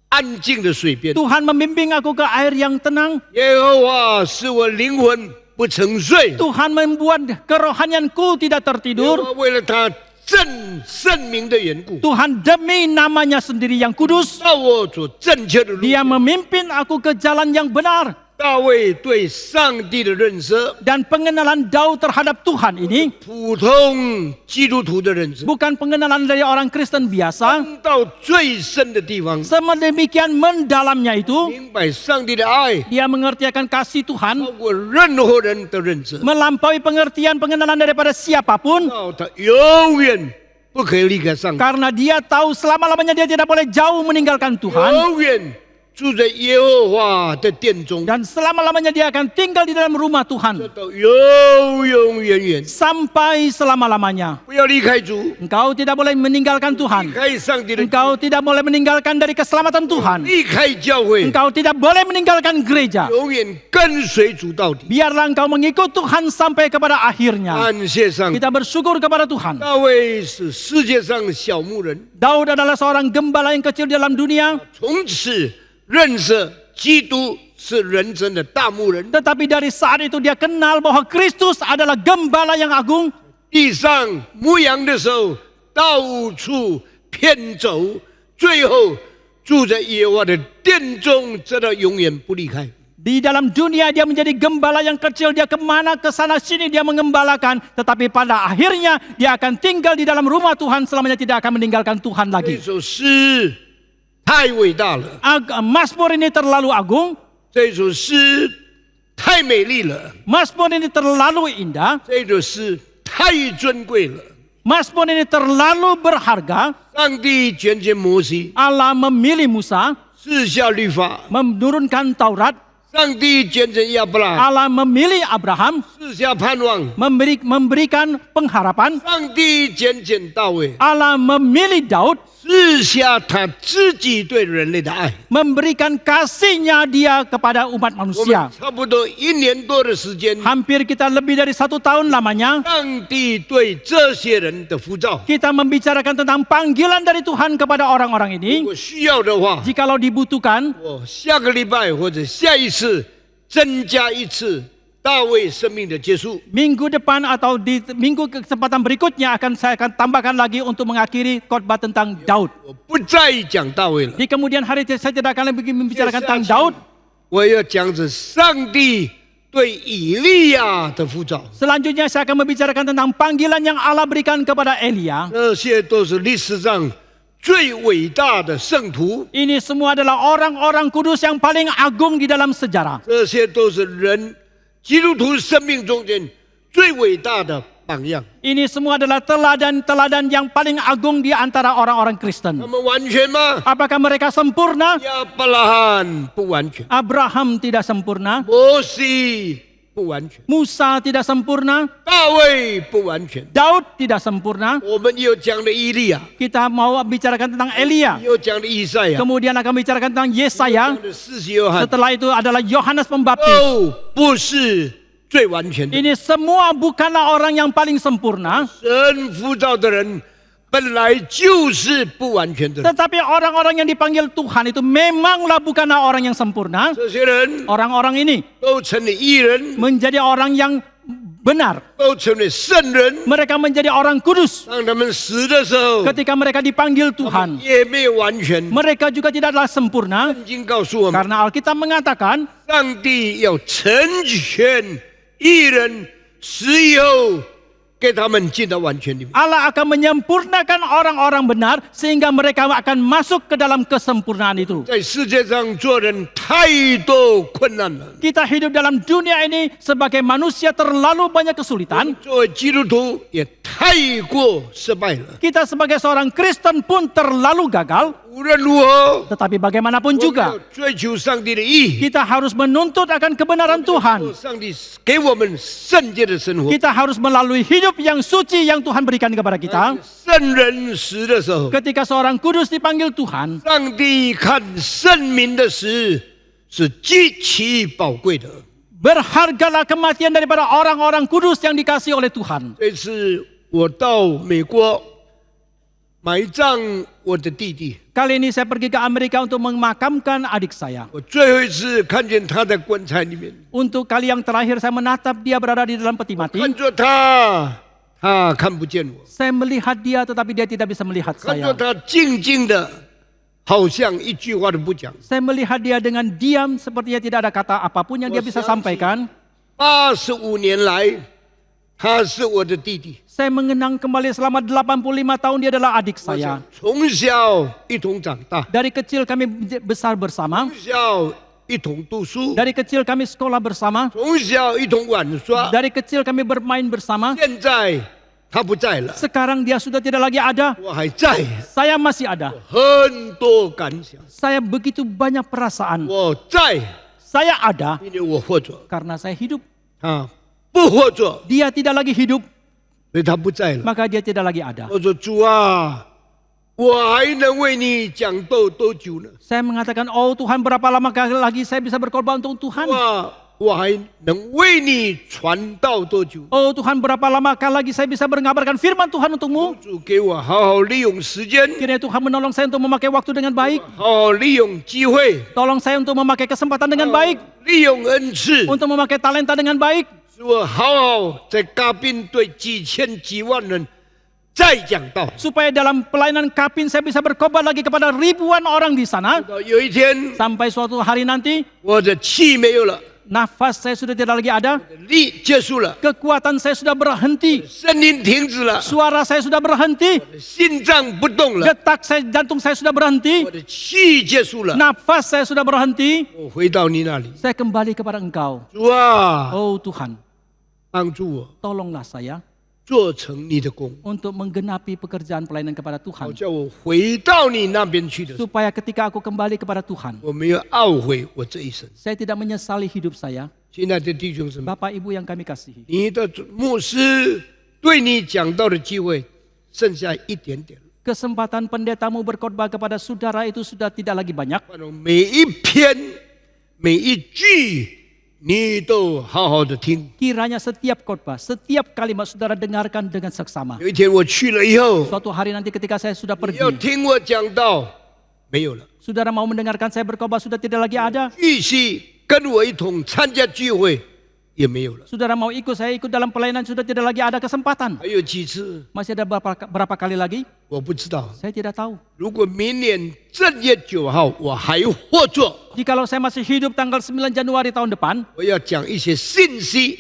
安静的水边。 Tuhan membimbing aku ke air yang tenang. 耶和华使我灵魂不沉睡。 Tuhan membuat kerohanianku tidak 耶和 tertidur. 华为了他正圣名的缘故， Tuhan demi namanya sendiri yang kudus, 让我走正确的路。 dia memimpin aku ke jalan yang benar. 大卫对上帝的认识， Dan pengenalan Daud terhadap Tuhan ini 普通基督徒的认识， bukan pengenalan dari orang Kristen biasa. 到最深的地方， Sedemikian mendalamnya itu, 明白上帝的爱， dia mengerti akan kasih 超 Tuhan, 过任何人的认知， melampaui pengertian pengenalan daripada siapapun, 到他永远不可以离开上帝， karena dia tahu selama-lamanya dia tidak boleh jauh meninggalkan Tuhan, 永远住在耶和华的殿中， dan selama-lamanya dia akan tinggal di dalam rumah Tuhan 到永永远远， sampai selama-lamanya. 不要离开主， Engkau tidak boleh meninggalkan 离 Tuhan. 开上帝的， Engkau tidak boleh meninggalkan dari keselamatan Tuhan. 离开教会， Engkau tidak boleh meninggalkan gereja. 永远跟随主到底。 Biarlah engkau mengikut Tuhan sampai kepada akhirnya. 感谢上帝， Kita bersyukur kepada Tuhan. 大卫是世界上的小牧人， Daud adalah seorang gembala yang kecil di dalam dunia. 从此认识基督是人生的大牧人。 Tetapi dari saat itu dia kenal bahwa Kristus adalah gembala yang agung. 地上牧羊的时候，到处偏走，最后住在耶和华的殿中，直到永远不离开。 Di dalam dunia dia menjadi gembala yang kecil. Dia kemana ke sana sini dia mengembalakan. Tetapi pada akhirnya dia akan tinggal di dalam rumah Tuhan. Selamanya tidak akan meninggalkan Tuhan 这 lagi. 首诗太伟大了， Mazmur ini terlalu agung. 这首诗太美丽了， Mazmur ini terlalu indah. 这首诗太尊贵了。 Mazmur ini terlalu berharga. 上帝拣选摩西， Allah memilih Musa, 赐下律法； menurunkan Taurat. 上帝拣选亚伯拉罕， Allah memilih Abraham, 赐下盼望； memberikan pengharapan. 上帝拣选大卫， Allah memilih Daud, 赐下他自己对人类的爱。 memberikan kasihnya dia kepada umat 我们 manusia. 差不多1年多的时间， Hampir kita lebih dari 1 tahun lamanya, 上帝对这些人的呼召， kita membicarakan tentang panggilan dari Tuhan kepada orang-orang 如 ini. 果需要的话， Jikalau dibutuhkan, 我下个礼拜或者下一次增加一次大卫生命的结束。 minggu depan atau di minggu kesempatan berikutnya saya akan tambahkan lagi untuk mengakhiri khotbah tentang Daud. 我不再讲大卫了， Di kemudian hari saya tidak akan lagi membicarakan tentang Daud. 我要讲着上帝对以利亚的呼召。 Selanjutnya saya akan membicarakan tentang panggilan yang Allah berikan kepada Elia. 这些都是历史上最伟大的圣徒， Ini semua adalah orang-orang kudus yang paling agung di dalam sejarah. 这些都是人基督徒生命中间最伟大的榜样。 Ini semua adalah teladan-teladan yang paling agung di antara orang-orang 他 Kristen. 们完全吗？ Apakah mereka sempurna? 亚伯拉罕不完全， Abraham tidak sempurna. 摩西不完全， Musa tidak sempurna. 大卫不完全。 Daud tidak sempurna. 我们又讲了以利亚， Kita mau bicarakan tentang Elia. 又讲了以赛亚， Kemudian akan bicarakan tentang Yesaya. 讲了施洗约翰， Setelah itu adalah Yohanes Pembaptis. 都不是最完全的。 Ini semua bukanlah orang yang paling sempurna. 神呼召的人本来就是不完全的人。 Tetapi orang-orang yang dipanggil Tuhan itu memanglah bukanlah orang yang sempurna. 这些人 Orang-orang ini 都成了义人， menjadi orang yang benar. 都成了圣人。 Mereka menjadi orang kudus. 当他们死的时候， Ketika mereka dipanggil Tuhan, 也没有完全。 mereka juga tidaklah sempurna. 圣经告诉我们， Karena Alkitab mengatakan, 上帝要成全义人，死以后给他们进到完全里面。 Allah akan menyempurnakan orang-orang benar sehingga mereka akan masuk ke dalam kesempurnaan itu. 在世界上做人太多困难了， Kita hidup dalam dunia ini sebagai manusia terlalu banyak kesulitan. 作为基督徒也太过失败了。 Kita sebagai seorang Kristen pun terlalu gagal. 无论如何， Tetapi bagaimanapun 我们要 juga, 追求上帝的义， kita harus menuntut akan kebenaran Tuhan. 上帝给我们圣洁的生活。 Kita harus melalui hidup yang suci yang Tuhan berikan kepada kita. 圣人死的时候， Ketika seorang kudus dipanggil Tuhan, 上帝看圣民的死是极其宝贵的。 berhargalah kematian daripada orang-orang kudus yang dikasihi oleh Tuhan. 这次我到美国埋葬我的弟弟， Kali ini saya pergi ke Amerika untuk memakamkan adik saya. 我最后一次看见他在棺材里面， Untuk kali yang terakhir saya menatap dia berada di dalam peti mati. 看着他，他看不见我， Saya melihat dia tetapi dia tidak bisa melihat 看着 saya. 他静静的，好像一句话都不讲。 Saya melihat dia dengan diam sepertinya tidak ada kata apapun yang dia bisa sampaikan. 85年来，他是我的弟弟， Saya mengenang kembali selama 85 tahun dia adalah adik 我 saya. 想从小一同长大， Dari kecil kami besar bersama. 从小一同读书， Dari kecil kami sekolah bersama. 从小一同玩耍。 Dari kecil kami bermain bersama. 现在他不在了， Sekarang dia sudah tidak lagi ada. 我还在， Saya masih ada. 很多感想。 Saya begitu banyak perasaan. 我在， Saya ada 因为我活着， karena saya hidup. 他不活着， Dia tidak lagi hidup, 所以他不在了。 maka dia tidak lagi ada. 我说主啊，我还能为你讲多久呢？ Saya mengatakan, oh Tuhan berapa lama lagi saya bisa berkorban untuk Tuhan? 我还能为你传道多久？ Oh Tuhan berapa lama lagi saya bisa mengabarkan firman Tuhan untukmu? 主给我好好利用时间， Kiranya Tuhan menolong saya untuk memakai waktu dengan baik. 好好利用机会， Tolong saya untuk memakai kesempatan dengan baik. 利用恩赐， Untuk memakai talenta dengan baik. 使我好好在嘉宾对几千几万人再讲道。 Supaya dalam pelayanan Kapin saya bisa berkorban lagi kepada ribuan orang di sana. 到有一天， Sampai suatu hari nanti, 我的气没有了， nafas saya sudah tidak lagi ada. 力结束了， Kekuatan saya sudah berhenti. 声音停止了， Suara saya sudah berhenti. 心脏不动了， Detak saya, jantung saya sudah berhenti. 我的气结束了。 Nafas saya sudah berhenti. 我回到你那里， Saya kembali kepada Engkau. 主啊， Oh Tuhan, 帮助我 tolonglah saya 做成你的工， untuk menggenapi pekerjaan pelayanan kepada 好 Tuhan. 叫我回到你那边去的时候， Supaya ketika aku kembali kepada Tuhan, 我没有懊悔我这一生。 saya tidak menyesali hidup saya. 亲爱的弟兄姊妹， Bapak Ibu yang kami kasihi, 你的牧师对你讲道的机会剩下一点点， kesempatan pendetamu berkhotbah kepada saudara itu sudah tidak lagi banyak. 每一篇每一句你都好好的听。 Kiranya setiap khotbah, setiap kalimat saudara dengarkan dengan seksama. 有一天我去了以后， Suatu hari nanti ketika saya sudah 你要 pergi, 听我讲道，没有了， saudara mau mendengarkan saya berkhotbah sudah tidak lagi ada. 继续跟我一同参加聚会也没有了。 Saudara mau ikut saya ikut dalam pelayanan sudah tidak lagi ada kesempatan. 还有几次 Masih ada berapa kali lagi? 我不知道。 Saya tidak tahu. 如果明年正月9号我还活着， Jikalau saya masih hidup tanggal 9 Januari tahun depan, 我要讲一些信息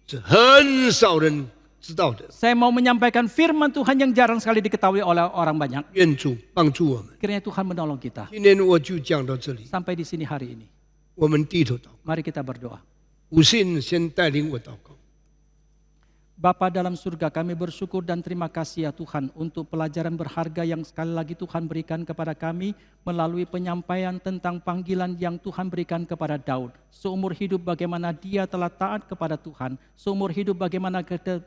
是很少人知道的。 saya mau menyampaikan firman Tuhan yang jarang sekali diketahui oleh orang banyak. 愿主帮助我们。 Kiranya Tuhan menolong kita. 今天我就讲到这里， Sampai di sini hari ini. 我们低头祷告。 Mari kita berdoa. 武信先带领我祷告。 Bapa dalam surga, kami bersyukur dan terima kasih ya Tuhan untuk pelajaran berharga yang sekali lagi Tuhan berikan kepada kami melalui penyampaian tentang panggilan yang Tuhan berikan kepada Daud. Seumur hidup bagaimana dia telah taat kepada Tuhan. Seumur hidup bagaimana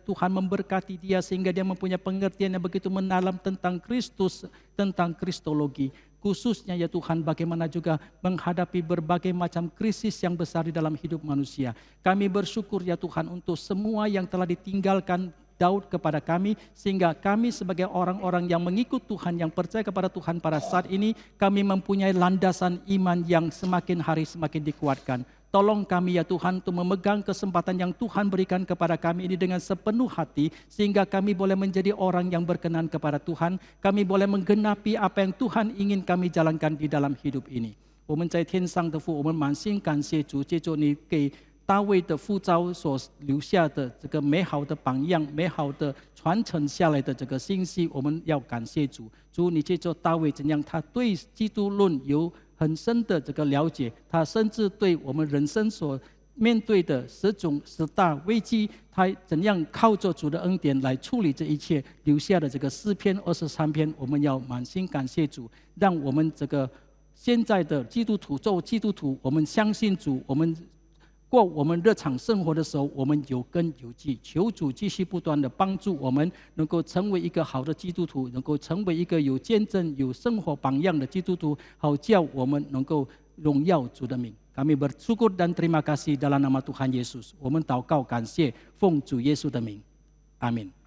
Tuhan memberkati dia sehingga dia mempunyai pengertian yang begitu mendalam tentang Kristus, tentang Kristologi. Khususnya ya Tuhan bagaimana juga menghadapi berbagai macam krisis yang besar di dalam hidup manusia. Kami bersyukur ya Tuhan untuk semua yang telah ditinggalkan Daud kepada kami, sehingga kami sebagai orang-orang yang mengikut Tuhan, yang percaya kepada Tuhan pada saat ini, kami mempunyai landasan iman yang semakin hari semakin dikuatkan. Tolong kami ya Tuhan untuk memegang kesempatan yang Tuhan berikan kepada kami ini dengan sepenuh hati, sehingga kami boleh menjadi orang yang berkenan kepada Tuhan, kami boleh menggenapi apa yang Tuhan ingin kami jalankan di dalam hidup ini. 我们在天上的父，我们满心感谢主，借着你给大卫的呼召所留下的这个美好的榜样，美好的传承下来的这个信息，我们要感谢主。主，你借着大卫怎样，他对基督论有很深的这个了解，他甚至对我们人生所面对的10大危机，他怎样靠着主的恩典来处理这一切，留下的这个诗篇23篇，我们要满心感谢主，让我们这个现在的基督徒做基督徒，我们相信主，我们过我们日常生活的时候，我们有根有基。求主继续不断的帮助我们，能够成为一个好的基督徒，能够成为一个有见证、有生活榜样的基督徒，好叫我们能够荣耀主的名。Kami bersyukur dan terima kasih dalam nama Tuhan Yesus. 我们祷告感谢，奉主耶稣的名，阿门。